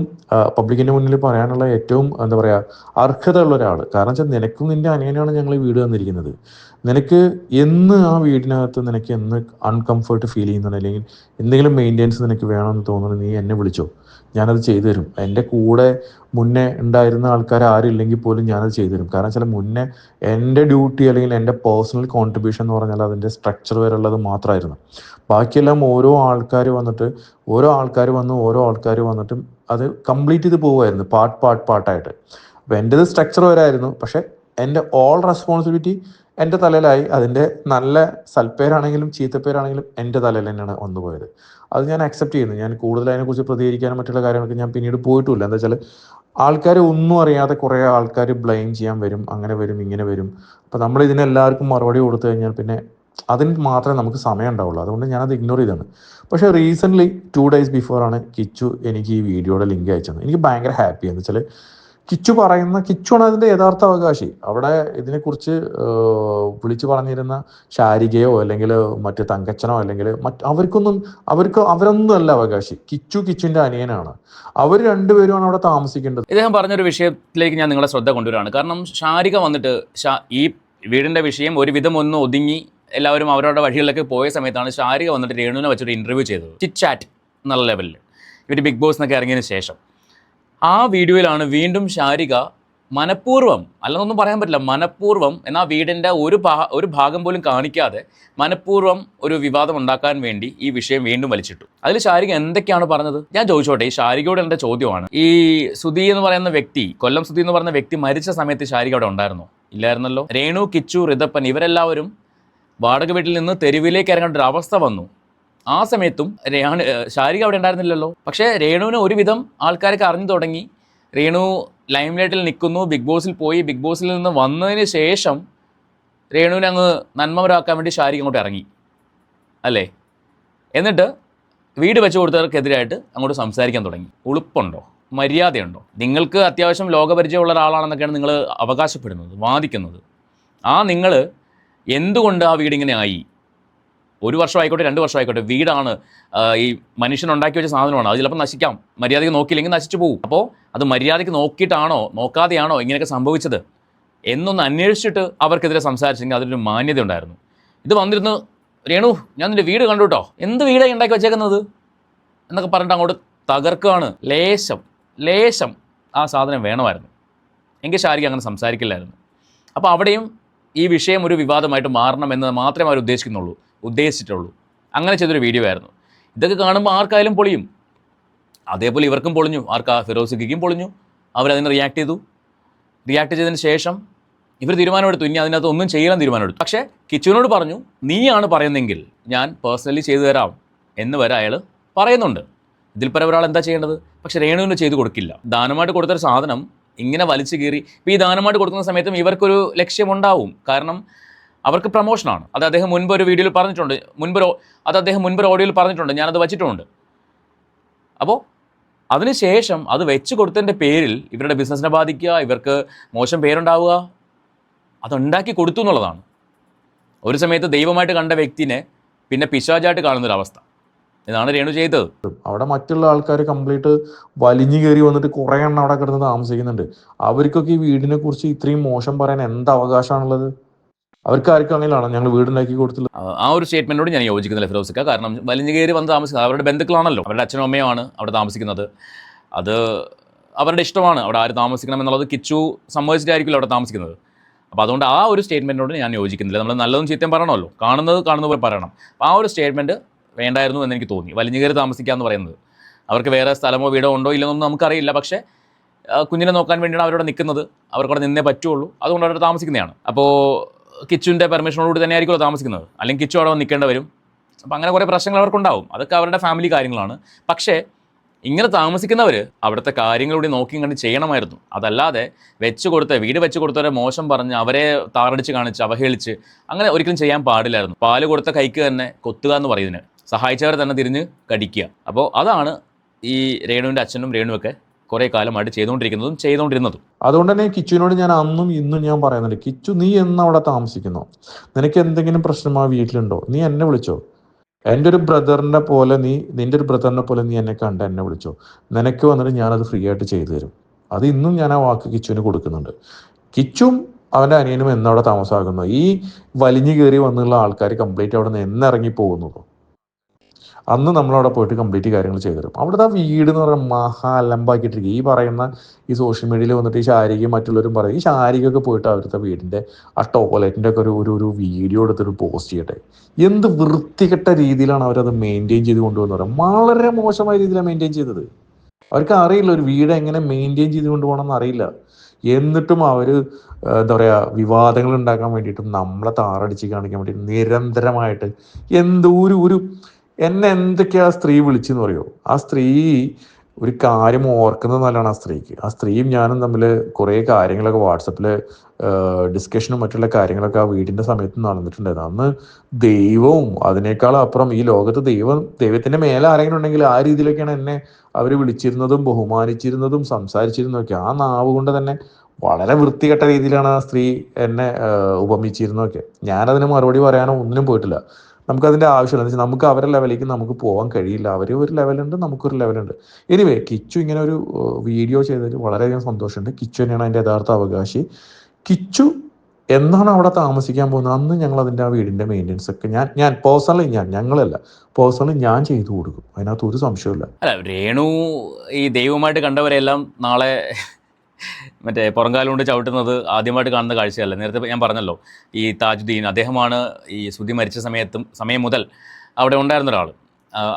പബ്ലിക്കിൻ്റെ മുന്നിൽ പറയാനുള്ള ഏറ്റവും എന്താ പറയുക അർഹത ഉള്ള ഒരാൾ. കാരണം വെച്ചാൽ നിനക്കും നിൻ്റെ അനിയനാണ് ഞങ്ങൾ ഈ വീട് തന്നിരിക്കുന്നത്. നിനക്ക് എന്ന് ആ വീടിനകത്ത് നിനക്ക് എന്ന് അൺകംഫർട്ട് ഫീൽ ചെയ്യുന്നുണ്ട്, അല്ലെങ്കിൽ എന്തെങ്കിലും മെയിൻ്റെനൻസ് നിനക്ക് വേണമെന്ന് തോന്നുന്നു, നീ എന്നെ വിളിച്ചോ, ഞാനത് ചെയ്തു തരും. എൻ്റെ കൂടെ മുന്നേ ഉണ്ടായിരുന്ന ആൾക്കാർ ആരും ഇല്ലെങ്കിൽ പോലും ഞാനത് ചെയ്തു തരും. കാരണം വെച്ചാൽ മുന്നേ എൻ്റെ ഡ്യൂട്ടി അല്ലെങ്കിൽ എൻ്റെ പേഴ്സണൽ കോൺട്രിബ്യൂഷൻ എന്ന് പറഞ്ഞാൽ അതിൻ്റെ സ്ട്രക്ചർ വരെയുള്ളത് മാത്രമായിരുന്നു. ബാക്കിയെല്ലാം ഓരോ ആൾക്കാർ വന്നിട്ടും അത് കംപ്ലീറ്റ് ചെയ്ത് പോവുമായിരുന്നു, പാർട്ടായിട്ട്. അപ്പോൾ എൻ്റേത് സ്ട്രക്ചർ വരായിരുന്നു, പക്ഷേ എൻ്റെ ഓൾ റെസ്പോൺസിബിലിറ്റി എൻ്റെ തലയിലായി. അതിൻ്റെ നല്ല സൽപ്പേരാണെങ്കിലും ചീത്തപ്പേരാണെങ്കിലും എൻ്റെ തലയിൽ തന്നെയാണ് വന്നുപോയത്. അത് ഞാൻ അക്സെപ്റ്റ് ചെയ്യുന്നു. ഞാൻ കൂടുതൽ അതിനെക്കുറിച്ച് പ്രതികരിക്കാനും മറ്റുള്ള കാര്യങ്ങളൊക്കെ ഞാൻ പിന്നീട് പോയിട്ടുമില്ല. എന്താ വെച്ചാൽ ആൾക്കാർ ഒന്നും അറിയാതെ കുറേ ആൾക്കാർ ബ്ലെയിം ചെയ്യാൻ വരും, അങ്ങനെ വരും, ഇങ്ങനെ വരും. അപ്പോൾ നമ്മൾ ഇതിനെല്ലാവർക്കും മറുപടി കൊടുത്തു കഴിഞ്ഞാൽ പിന്നെ അതിന് മാത്രമേ നമുക്ക് സമയം ഉണ്ടാവുള്ളൂ. അതുകൊണ്ട് ഞാനത് ഇഗ്നോർ ചെയ്താണ്. പക്ഷേ റീസെൻ്റ്ലി 2 days ബിഫോറാണ് കിച്ചു എനിക്ക് ഈ വീഡിയോയുടെ ലിങ്ക് അയച്ചത്. എനിക്ക് ഭയങ്കര ഹാപ്പി എന്ന് വെച്ചാൽ കിച്ചുവാണ് അതിൻ്റെ യഥാർത്ഥ അവകാശി. അവിടെ ഇതിനെക്കുറിച്ച് വിളിച്ചു പറഞ്ഞിരുന്ന ശാരികയോ അല്ലെങ്കിൽ മറ്റ് തങ്കച്ചനോ അല്ലെങ്കിൽ അവരൊന്നും അല്ല അവകാശി. കിച്ചുവിൻ്റെ അനിയനാണ്. അവർ രണ്ടുപേരുമാണ് അവിടെ താമസിക്കേണ്ടത്. ഇദ്ദേഹം പറഞ്ഞൊരു വിഷയത്തിലേക്ക് ഞാൻ നിങ്ങളെ ശ്രദ്ധ കൊണ്ടുവരികയാണ്. കാരണം ശാരിക വന്നിട്ട് ഈ വീടിൻ്റെ വിഷയം ഒരുവിധം ഒന്ന് ഒതുങ്ങി എല്ലാവരും അവരുടെ വഴികളിലേക്ക് പോയ സമയത്താണ് ശാരിക വന്നിട്ട് രേണുവിനെ വെച്ചൊരു ഇൻ്റർവ്യൂ ചെയ്തത്, ചിറ്റ് ചാറ്റ് എന്നുള്ള ലെവലിൽ. ഇവർ ബിഗ് ബോസ് എന്നൊക്കെ ഇറങ്ങിയതിന് ശേഷം ആ വീഡിയോയിലാണ് വീണ്ടും ശാരിക മനഃപൂർവ്വം, അല്ലെന്നൊന്നും പറയാൻ പറ്റില്ല, മനഃപൂർവ്വം എന്നാൽ വീടിൻ്റെ ഒരു ഭാഗം പോലും കാണിക്കാതെ മനഃപൂർവ്വം ഒരു വിവാദം ഉണ്ടാക്കാൻ വേണ്ടി ഈ വിഷയം വീണ്ടും വലിച്ചിട്ടു. അതിൽ ശാരിക എന്തൊക്കെയാണ് പറഞ്ഞത് ഞാൻ ചോദിച്ചോട്ടെ. ഈ ശാരികയോട് എൻ്റെ ചോദ്യമാണ്, ഈ സുധി എന്ന് പറയുന്ന വ്യക്തി, കൊല്ലം സുധി എന്ന് പറയുന്ന വ്യക്തി മരിച്ച സമയത്ത് ശാരിക അവിടെ ഉണ്ടായിരുന്നോ? ഇല്ലായിരുന്നല്ലോ. രേണു, കിച്ചു, ഋതപ്പൻ ഇവരെല്ലാവരും വാടക വീട്ടിൽ നിന്ന് തെരുവിലേക്ക് ഇറങ്ങേണ്ട ഒരു അവസ്ഥ വന്നു. ആ സമയത്തും ശാരിക അവിടെ ഉണ്ടായിരുന്നില്ലല്ലോ. പക്ഷേ രേണുവിന് ഒരുവിധം ആൾക്കാരൊക്കെ അറിഞ്ഞു തുടങ്ങി. രേണു ലൈം ലൈറ്റിൽ നിൽക്കുന്നു, ബിഗ് ബോസിൽ പോയി. ബിഗ് ബോസിൽ നിന്ന് വന്നതിന് ശേഷം രേണുവിനെ അങ്ങ് നന്മവരാക്കാൻ വേണ്ടി ശാരിക അങ്ങോട്ട് ഇറങ്ങി അല്ലേ. എന്നിട്ട് വീട് വെച്ച് കൊടുത്തവർക്കെതിരായിട്ട് അങ്ങോട്ട് സംസാരിക്കാൻ തുടങ്ങി. ഉളുപ്പുണ്ടോ? മര്യാദയുണ്ടോ? നിങ്ങൾക്ക് അത്യാവശ്യം ലോകപരിചയമുള്ള ഒരാളാണെന്നൊക്കെയാണ് നിങ്ങൾ അവകാശപ്പെടുന്നത്, വാദിക്കുന്നത്. നിങ്ങൾ എന്തുകൊണ്ട് ആ വീടിങ്ങനെ ആയി? 1 വർഷം ആയിക്കോട്ടെ, 2 വർഷം ആയിക്കോട്ടെ, വീടാണ്, ഈ മനുഷ്യൻ ഉണ്ടാക്കി വെച്ച സാധനമാണ്. അത് ചിലപ്പോൾ നശിക്കാം. മര്യാദയ്ക്ക് നോക്കിയില്ലെങ്കിൽ നശിച്ചു പോകും. അപ്പോൾ അത് മര്യാദയ്ക്ക് നോക്കിയിട്ടാണോ നോക്കാതെയാണോ ഇങ്ങനെയൊക്കെ സംഭവിച്ചത് എന്നൊന്ന് അന്വേഷിച്ചിട്ട് അവർക്കെതിരെ സംസാരിച്ചെങ്കിൽ അതിനൊരു മാന്യത ഉണ്ടായിരുന്നു. ഇത് വന്നിരുന്നു, രേണു ഞാൻ നിൻ്റെ വീട് കണ്ടു കേട്ടോ, എന്ത് വീടാണ് ഉണ്ടാക്കി വെച്ചേക്കുന്നത് എന്നൊക്കെ പറഞ്ഞിട്ട് അങ്ങോട്ട് തകർക്കുകയാണ്. ലേശം ആ സാധനം വേണമായിരുന്നു. എങ്കിൽ ശാരിക അങ്ങനെ സംസാരിക്കില്ലായിരുന്നു. അപ്പോൾ അവിടെയും ഈ വിഷയം ഒരു വിവാദമായിട്ട് മാറണമെന്ന് മാത്രമേ അവർ ഉദ്ദേശിച്ചിട്ടുള്ളൂ. അങ്ങനെ ചെയ്തൊരു വീഡിയോ ആയിരുന്നു. ഇതൊക്കെ കാണുമ്പോൾ ആർക്കായാലും പൊളിയും. അതേപോലെ ഇവർക്കും പൊളിഞ്ഞു. ഫിറോസിക്കും പൊളിഞ്ഞു. അവരതിന് റിയാക്ട് ചെയ്തതിന് ശേഷം ഇവർ തീരുമാനമെടുത്തു, ഇനി അതിനകത്ത് ഒന്നും ചെയ്യാൻ തീരുമാനമെടുത്തു. പക്ഷേ കിച്ചുവിനോട് പറഞ്ഞു, നീയാണ് പറയുന്നെങ്കിൽ ഞാൻ പേഴ്സണലി ചെയ്തു തരാം എന്ന് വരെ അയാൾ പറയുന്നുണ്ട്. ഇതിൽ പരം ഒരാൾ എന്താ ചെയ്യേണ്ടത്? പക്ഷേ രേണുവിന് ചെയ്തു കൊടുക്കില്ല. ദാനമായിട്ട് കൊടുത്തൊരു സാധനം ഇങ്ങനെ വലിച്ചു കീറി. ഇപ്പോൾ ഈ ദാനമായിട്ട് കൊടുക്കുന്ന സമയത്തും ഇവർക്കൊരു ലക്ഷ്യമുണ്ടാവും. കാരണം അവർക്ക് പ്രമോഷനാണ്. അത് അദ്ദേഹം മുൻപ് ഒരു വീഡിയോയിൽ പറഞ്ഞിട്ടുണ്ട്, അദ്ദേഹം മുൻപൊരു ഓഡിയോയിൽ പറഞ്ഞിട്ടുണ്ട്, ഞാനത് വച്ചിട്ടുമുണ്ട്. അപ്പോൾ അതിനുശേഷം അത് വെച്ച് കൊടുത്തതിൻ്റെ പേരിൽ ഇവരുടെ ബിസിനസ്സിനെ ബാധിക്കുക, ഇവർക്ക് മോശം പേരുണ്ടാവുക, അതുണ്ടാക്കി കൊടുത്തു എന്നുള്ളതാണ്. ഒരു സമയത്ത് ദൈവമായിട്ട് കണ്ട വ്യക്തിനെ പിന്നെ പിശാചായിട്ട് കാണുന്നൊരവസ്ഥ. ഇതാണ് രേണു ചെയ്തത്. അവിടെ മറ്റുള്ള ആൾക്കാർ കംപ്ലീറ്റ് വലിഞ്ഞു കയറി വന്നിട്ട് കുറേ എണ്ണം അവിടെ കിടന്ന് താമസിക്കുന്നുണ്ട്. അവർക്കൊക്കെ ഈ വീടിനെ കുറിച്ച് ഇത്രയും മോശം പറയാൻ എന്ത് അവകാശമാണുള്ളത്? അവർക്ക് ആർക്കും അങ്ങനെയാണോ ഞങ്ങൾ വീടുണ്ടാക്കി കൊടുത്തില്ല? ആ ഒരു സ്റ്റേറ്റ്മെൻറ്റോട് ഞാൻ യോജിക്കുന്നില്ല ഫിറോസിക്ക. കാരണം വലിഞ്ഞു കയറി വന്ന് താമസിക്കുന്നത് അവരുടെ ബന്ധുക്കളാണല്ലോ, അവരുടെ അച്ഛനും അമ്മയുമാണ് അവിടെ താമസിക്കുന്നത്. അത് അവരുടെ ഇഷ്ടമാണ് അവിടെ ആര് താമസിക്കണം എന്നുള്ളത്. കിച്ചു സമ്മതിച്ചിട്ടായിരിക്കുമല്ലോ അവിടെ താമസിക്കുന്നത്. അപ്പോൾ അതുകൊണ്ട് ആ ഒരു സ്റ്റേറ്റ്മെൻറ്റോട് ഞാൻ യോജിക്കുന്നില്ല. നമ്മൾ നല്ലതും ചീത്തയും പറയണമല്ലോ, കാണുന്നത് പോലെ പറയണം. അപ്പോൾ ആ ഒരു സ്റ്റേറ്റ്മെൻറ്റ് വേണ്ടായിരുന്നു എന്നെനിക്ക് തോന്നി. വലിഞ്ഞു കയറി താമസിക്കുക എന്ന് പറയുന്നത്, അവർക്ക് വേറെ സ്ഥലമോ വീടോ ഉണ്ടോ ഇല്ലെന്നൊന്നും നമുക്കറിയില്ല. പക്ഷേ കുഞ്ഞിനെ നോക്കാൻ വേണ്ടിയാണ് അവരവിടെ നിൽക്കുന്നത്, അവർക്കവിടെ നിന്നേ പറ്റുള്ളൂ, അതുകൊണ്ട് അവിടെ താമസിക്കുന്നതാണ്. അപ്പോൾ കിച്ചുവിൻ്റെ പെർമിഷനോടുകൂടി തന്നെ ആയിരിക്കുമല്ലോ താമസിക്കുന്നത്, അല്ലെങ്കിൽ കിച്ചു അവിടെ നിൽക്കേണ്ടി വരും. അപ്പോൾ അങ്ങനെ കുറേ പ്രശ്നങ്ങൾ അവർക്കുണ്ടാവും. അതൊക്കെ അവരുടെ ഫാമിലി കാര്യങ്ങളാണ്. പക്ഷേ ഇങ്ങനെ താമസിക്കുന്നവർ അവിടുത്തെ കാര്യങ്ങളൂടെ നോക്കി കണ്ട് ചെയ്യണമായിരുന്നു. അതല്ലാതെ വീട് വെച്ച് കൊടുത്തവരെ മോശം പറഞ്ഞ് അവരെ താറടിച്ച് കാണിച്ച് അവഹേളിച്ച് അങ്ങനെ ഒരിക്കലും ചെയ്യാൻ പാടില്ലായിരുന്നു. പാല് കൊടുത്ത കൈക്ക് തന്നെ കൊത്തുക എന്ന് പറയുന്നതിന് സഹായിച്ചവരെ തന്നെ തിരിഞ്ഞ് കടിക്കുക. അപ്പോൾ അതാണ് ഈ രേണുവിൻ്റെ അച്ഛനും രേണുവൊക്കെ കുറേ കാലമായിട്ട് ചെയ്തുകൊണ്ടിരുന്നതും. അതുകൊണ്ട് തന്നെ കിച്ചുവിനോട് ഞാൻ അന്നും ഇന്നും ഞാൻ പറയുന്നുണ്ട്, കിച്ചു നീ എന്ന് അവിടെ താമസിക്കുന്നോ, നിനക്ക് എന്തെങ്കിലും പ്രശ്നം ആ വീട്ടിലുണ്ടോ, നീ എന്നെ വിളിച്ചോ. എൻ്റെ ഒരു ബ്രദറിനെ പോലെ നിന്റെ ഒരു ബ്രദറിനെ പോലെ നീ എന്നെ കണ്ട് എന്നെ വിളിച്ചോ, നിനക്ക് വന്നിട്ട് ഞാനത് ഫ്രീ ആയിട്ട് ചെയ്തു തരും. അത് ഇന്നും ഞാൻ ആ വാക്ക് കിച്ചുവിന് കൊടുക്കുന്നുണ്ട്. കിച്ചും അവൻ്റെ അനിയനും എന്നവിടെ താമസമാകുന്നു. ഈ വലിഞ്ഞു കയറി വന്നുള്ള ആൾക്കാർ കംപ്ലീറ്റ് അവിടെ നിന്ന് എന്നിറങ്ങി പോകുന്നുള്ളൂ. അന്ന് നമ്മളവിടെ പോയിട്ട് കംപ്ലീറ്റ് കാര്യങ്ങൾ ചെയ്തു തരും. അവിടുത്തെ ആ വീട് എന്ന് പറയുന്നത് മഹാ അലമ്പാക്കിയിട്ടിരിക്കും. ഈ പറയുന്ന ഈ സോഷ്യൽ മീഡിയയിൽ വന്നിട്ട് ഈ ശാരികയും മറ്റുള്ളവരും പറയും, ഈ ശാരികയൊക്കെ പോയിട്ട് അവിടുത്തെ വീടിൻ്റെ ആ ടോയ്ലറ്റിൻ്റെ ഒക്കെ ഒരു വീഡിയോ എടുത്തിട്ട് പോസ്റ്റ് ചെയ്യട്ടെ. എന്ത് വൃത്തികെട്ട രീതിയിലാണ് അവരത് മെയിൻറ്റെയിൻ ചെയ്ത് കൊണ്ടുപോകുന്നത്. വളരെ മോശമായ രീതിയിലാണ് മെയിൻറ്റെയിൻ ചെയ്തത്. അവർക്ക് അറിയില്ല ഒരു വീട് എങ്ങനെ മെയിൻറ്റെയിൻ ചെയ്ത് കൊണ്ടുപോകണമെന്ന് അറിയില്ല. എന്നിട്ടും അവർ എന്താ പറയുക, വിവാദങ്ങൾ ഉണ്ടാക്കാൻ വേണ്ടിയിട്ടും നമ്മളെ താറടിച്ച് കാണിക്കാൻ വേണ്ടി നിരന്തരമായിട്ട് ഒരു എന്നെ എന്തൊക്കെയാ സ്ത്രീ വിളിച്ചെന്ന് പറയോ. ആ സ്ത്രീ ഒരു കാര്യം ഓർക്കുന്നത് നല്ലതാണ്. ആ സ്ത്രീയും ഞാനും തമ്മിൽ കുറേ കാര്യങ്ങളൊക്കെ വാട്സപ്പിൽ ഡിസ്കഷനും മറ്റുള്ള കാര്യങ്ങളൊക്കെ ആ വീടിൻ്റെ സമയത്ത് നടന്നിട്ടുണ്ടായിരുന്നു. അന്ന് ദൈവവും അതിനേക്കാളും അപ്പുറം ഈ ലോകത്ത് ദൈവത്തിൻ്റെ മേലെ ആരെങ്കിലും ഉണ്ടെങ്കിൽ ആ രീതിയിലൊക്കെയാണ് എന്നെ അവർ വിളിച്ചിരുന്നതും ബഹുമാനിച്ചിരുന്നതും സംസാരിച്ചിരുന്നതൊക്കെ. ആ നാവ് കൊണ്ട് തന്നെ വളരെ വൃത്തികെട്ട രീതിയിലാണ് ആ സ്ത്രീ എന്നെ ഉപമിച്ചിരുന്നതൊക്കെ. ഞാനതിന് മറുപടി പറയാനോ ഒന്നിനും പോയിട്ടില്ല. നമുക്കതിൻ്റെ ആവശ്യമില്ല. എന്ന് വെച്ചാൽ നമുക്ക് അവരുടെ ലെവലിലേക്ക് നമുക്ക് പോകാൻ കഴിയില്ല. അവർ ഒരു ലെവലുണ്ട്, നമുക്കൊരു ലെവലുണ്ട്. എനിവേ, കിച്ചു ഇങ്ങനെ ഒരു വീഡിയോ ചെയ്തതിൽ വളരെയധികം സന്തോഷമുണ്ട്. കിച്ചു തന്നെയാണ് അതിൻ്റെ യഥാർത്ഥ അവകാശി. കിച്ചു എന്നാണ് അവിടെ താമസിക്കാൻ പോകുന്നത് അന്ന് ഞങ്ങൾ അതിൻ്റെ ആ വീടിൻ്റെ മെയിൻ്റെനൻസ് ഒക്കെ ഞാൻ പേഴ്സണലി ഞാൻ ചെയ്തു കൊടുക്കും. അതിനകത്ത് ഒരു സംശയമില്ല. അല്ല, രേണു ഈ ദൈവമായിട്ട് കണ്ടവരെല്ലാം നാളെ മറ്റേ പുറംകാലം കൊണ്ട് ചവിട്ടുന്നത് ആദ്യമായിട്ട് കാണുന്ന കാഴ്ചയല്ല. നേരത്തെ ഞാൻ പറഞ്ഞല്ലോ, ഈ താജുദ്ദീൻ അദ്ദേഹമാണ് ഈ ശ്രുതി മരിച്ച സമയം മുതൽ അവിടെ ഉണ്ടായിരുന്ന ഒരാൾ.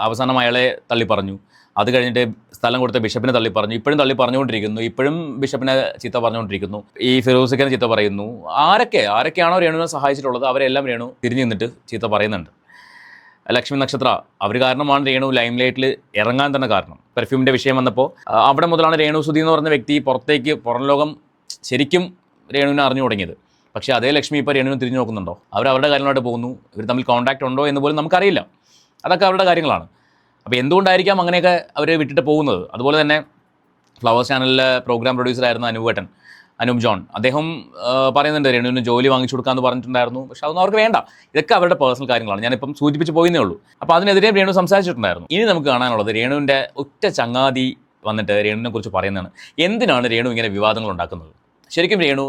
അവസാനം അയാളെ തള്ളിപ്പറഞ്ഞു. അത് കഴിഞ്ഞിട്ട് സ്ഥലം കൊടുത്ത ബിഷപ്പിനെ തള്ളിപ്പറഞ്ഞു. ഇപ്പോഴും തള്ളിപ്പറഞ്ഞുകൊണ്ടിരിക്കുന്നു. ഇപ്പോഴും ബിഷപ്പിനെ ചീത്ത പറഞ്ഞുകൊണ്ടിരിക്കുന്നു. ഈ ഫിറോസിക്കനെ ചീത്ത പറയുന്നു. ആരൊക്കെയാണോ രേണുവിനെ സഹായിച്ചിട്ടുള്ളത് അവരെല്ലാം രേണു തിരിഞ്ഞു നിന്നിട്ട് ചീത്ത പറയുന്നുണ്ട്. ലക്ഷ്മി നക്ഷത്ര അവർ കാരണമാണ് രേണു ലൈം ലൈറ്റിൽ ഇറങ്ങാൻ തന്നെ കാരണം. പെർഫ്യൂമിൻ്റെ വിഷയം വന്നപ്പോൾ അവിടെ മുതലാണ് രേണു സുധി എന്ന് പറഞ്ഞ വ്യക്തി പുറം ലോകം ശരിക്കും രേണുവിനെ അറിഞ്ഞു തുടങ്ങിയത്. പക്ഷേ അതേ ലക്ഷ്മി ഇപ്പോൾ രേണുവിനെ തിരിഞ്ഞു നോക്കുന്നുണ്ടോ? അവരുടെ കാര്യങ്ങളായിട്ട് പോകുന്നു. ഇവർ തമ്മിൽ കോൺടാക്റ്റ് ഉണ്ടോ എന്ന് പോലും നമുക്കറിയില്ല. അതൊക്കെ അവരുടെ കാര്യങ്ങളാണ്. അപ്പോൾ എന്തുകൊണ്ടായിരിക്കാം അങ്ങനെയൊക്കെ അവർ വിട്ടിട്ട് പോകുന്നത്? അതുപോലെ തന്നെ ഫ്ലവേഴ്സ് ചാനലിലെ പ്രോഗ്രാം പ്രൊഡ്യൂസറായിരുന്ന അനൂപ് ജോൺ അദ്ദേഹം പറയുന്നുണ്ട് രേണുവിന് ജോലി വാങ്ങിച്ചു കൊടുക്കാമെന്ന് പറഞ്ഞിട്ടുണ്ടായിരുന്നു. പക്ഷെ അതൊന്നും അവർക്ക് വേണ്ട. ഇതൊക്കെ അവരുടെ പേഴ്സണൽ കാര്യങ്ങളാണ്. ഞാനിപ്പം സൂചിപ്പിച്ച് പോയിന്നേ ഉള്ളൂ. അപ്പോൾ അതിനെതിരെ രേണു സംസാരിച്ചിട്ടുണ്ടായിരുന്നു. ഇനി നമുക്ക് കാണാനുള്ളത് രേണുവിൻ്റെ ഒറ്റ ചങ്ങാതി വന്നിട്ട് രേണുവിനെ കുറിച്ച് പറയുന്നതാണ്. എന്തിനാണ് രേണു ഇങ്ങനെ വിവാദങ്ങൾ ഉണ്ടാക്കുന്നത്? ശരിക്കും രേണു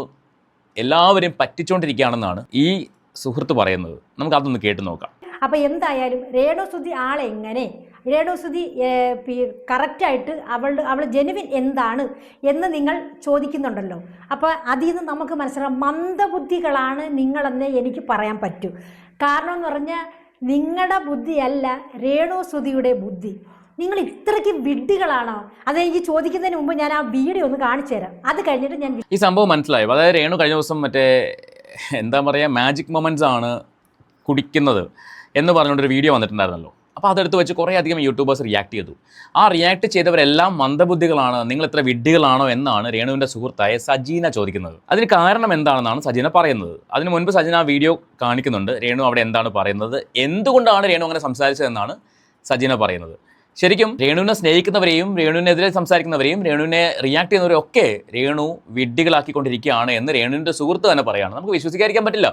എല്ലാവരെയും പറ്റിച്ചുകൊണ്ടിരിക്കുകയാണെന്നാണ് ഈ സുഹൃത്ത് പറയുന്നത്. നമുക്ക് അതൊന്ന് കേട്ട് നോക്കാം. അപ്പോൾ എന്തായാലും രേണുസുധി ആളെങ്ങനെ, രേണുസുധി കറക്റ്റായിട്ട് അവൾ ജെനുവിൻ എന്താണ് എന്ന് നിങ്ങൾ ചോദിക്കുന്നുണ്ടല്ലോ. അപ്പോൾ അതിൽ നിന്ന് നമുക്ക് മനസ്സിലാക്കാം മന്ദബുദ്ധികളാണ് നിങ്ങളെന്ന് എനിക്ക് പറയാൻ പറ്റൂ. കാരണം എന്ന് പറഞ്ഞാൽ നിങ്ങളുടെ ബുദ്ധിയല്ല രേണുസുധിയുടെ ബുദ്ധി. നിങ്ങൾ ഇത്രയ്ക്ക് വിഡ്ഢികളാണോ? അതെനിക്ക് ചോദിക്കുന്നതിന് മുമ്പ് ഞാൻ ആ വീഡിയോ ഒന്ന് കാണിച്ചു തരാം. അത് കഴിഞ്ഞിട്ട് ഞാൻ ഈ സംഭവം മനസ്സിലായി. അതായത് രേണു കഴിഞ്ഞ ദിവസം മറ്റേ എന്താ പറയുക മാജിക് മൊമെൻറ്റ്സ് ആണ് കുടിക്കുന്നത് എന്ന് പറഞ്ഞുകൊണ്ടൊരു വീഡിയോ വന്നിട്ടുണ്ടായിരുന്നല്ലോ. അപ്പോൾ അതെടുത്ത് വെച്ച് കുറേ അധികം യൂട്യൂബേഴ്സ് റിയാക്ട് ചെയ്തു. ആ റിയാക്ട് ചെയ്തവരെല്ലാം മന്ദബുദ്ധികളാണ്, നിങ്ങൾ ഇത്ര വിഡ്ഢികളാണോ എന്നാണ് രേണുവിൻ്റെ സുഹൃത്തായ സജീന ചോദിക്കുന്നത്. അതിന് കാരണം എന്താണെന്നാണ് സജീന പറയുന്നത്. അതിന് മുൻപ് സജീന ആ വീഡിയോ കാണിക്കുന്നുണ്ട്. രേണു അവിടെ എന്താണ് പറയുന്നത്, എന്തുകൊണ്ടാണ് രേണു അങ്ങനെ സംസാരിച്ചതെന്നാണ് സജീന പറയുന്നത്. ശരിക്കും രേണുവിനെ സ്നേഹിക്കുന്നവരെയും രേണുവിനെതിരെ സംസാരിക്കുന്നവരെയും രേണുവിനെ റിയാക്ട് ചെയ്യുന്നവരെയും ഒക്കെ രേണു വിഡ്ഢികളാക്കിക്കൊണ്ടിരിക്കുകയാണ് എന്ന് രേണുവിൻ്റെ സുഹൃത്ത് തന്നെ പറയുകയാണ്. നമുക്ക് വിശ്വസിക്കാതിരിക്കാൻ പറ്റില്ല.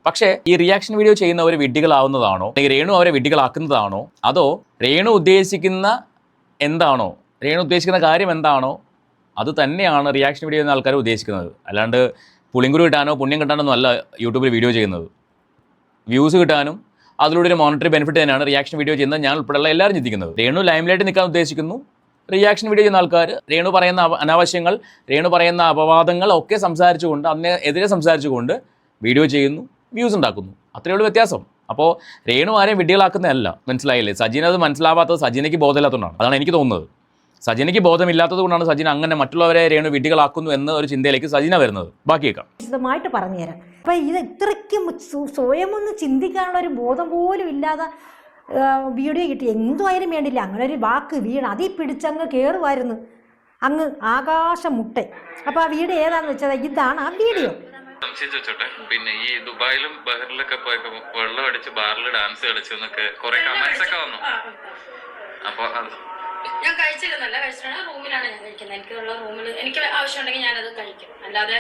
പക്ഷേ ഈ റിയാക്ഷൻ വീഡിയോ ചെയ്യുന്നവർ വിഡ്ഢികളാവുന്നതാണോ, അല്ലെങ്കിൽ രേണു അവരെ വിഡ്ഢികളാക്കുന്നതാണോ, അതോ രേണു ഉദ്ദേശിക്കുന്ന കാര്യം എന്താണോ അത് തന്നെയാണ് റിയാക്ഷൻ വീഡിയോ ചെയ്യുന്ന ആൾക്കാർ ഉദ്ദേശിക്കുന്നത്. അല്ലാണ്ട് പുളിങ്കുരു കിട്ടാനോ പുണ്യം കിട്ടാനൊന്നും അല്ല യൂട്യൂബിൽ വീഡിയോ ചെയ്യുന്നത്. വ്യൂസ് കിട്ടാനും അതിലൂടെ ഒരു മോണിറ്ററി ബെനിഫിറ്റ് തന്നെയാണ് റിയാക്ഷൻ വീഡിയോ ചെയ്യുന്നത് ഞാൻ ഉൾപ്പെടെയുള്ള എല്ലാവരും ചിന്തിക്കുന്നത്. രേണു ലൈംലൈറ്റ് നിൽക്കാൻ ഉദ്ദേശിക്കുന്നു. റിയാക്ഷൻ വീഡിയോ ചെയ്യുന്ന ആൾക്കാർ രേണു പറയുന്ന അനാവശ്യങ്ങൾ, രേണു പറയുന്ന അപവാദങ്ങൾ ഒക്കെ സംസാരിച്ചുകൊണ്ട് അതിനെതിരെ സംസാരിച്ചുകൊണ്ട് വീഡിയോ ചെയ്യുന്നു, വ്യൂസ് ഉണ്ടാക്കുന്നു. അത്രയേ ഉള്ളൂ വ്യത്യാസം. അപ്പോൾ രേണു ആരെയും വിഡ്ഢികളാക്കുന്നതല്ല. മനസ്സിലായില്ലേ? സജീന അത് മനസ്സിലാവാത്തത് സജീനയ്ക്ക് ബോധമില്ലാത്തതുകൊണ്ടാണ്. അതാണ് എനിക്ക് തോന്നുന്നത്. സജീനയ്ക്ക് ബോധമില്ലാത്തത് കൊണ്ടാണ് സജീന അങ്ങനെ മറ്റുള്ളവരെ രേണു വിഡ്ഢികളാക്കുന്നു എന്ന ഒരു ചിന്തയിലേക്ക് സജീന വരുന്നത്. ബാക്കിയേക്കാം വിശദമായിട്ട് പറഞ്ഞുതരാം. അപ്പം ഇത് ഇത്രയ്ക്കും സ്വയം ഒന്ന് ചിന്തിക്കാനുള്ള ഒരു ബോധം പോലും ഇല്ലാതെ വീഡിയോ കിട്ടി, എന്തുമായാലും വേണ്ടില്ല, അങ്ങനെ ഒരു വാക്ക് വീണ് അതിൽ പിടിച്ചങ്ങ് കയറുമായിരുന്നു, അങ്ങ് ആകാശം മുട്ടെ. അപ്പോൾ ആ വീഡിയോ ഏതാണെന്ന് വെച്ചാൽ ഇതാണ് ആ വീഡിയോ. ചോദിച്ചോട്ടെ, പിന്നെ ഈ ദുബായിലും ബഹറിലൊക്കെ പോയപ്പോ വെള്ളം അടിച്ച് ബാറിൽ ഡാൻസ് കളിച്ചു എന്നൊക്കെ കുറെ കമന്റ്സ് ഒക്കെ വന്നു. അപ്പൊ ഞാൻ കഴിച്ചിരുന്നല്ല, കഴിച്ചിട്ടാണ് റൂമിലാണ് ഞാൻ കഴിക്കുന്നത്. എനിക്കുള്ള റൂമിൽ എനിക്ക് ആവശ്യമുണ്ടെങ്കിൽ ഞാനത് കഴിക്കും. അല്ലാതെ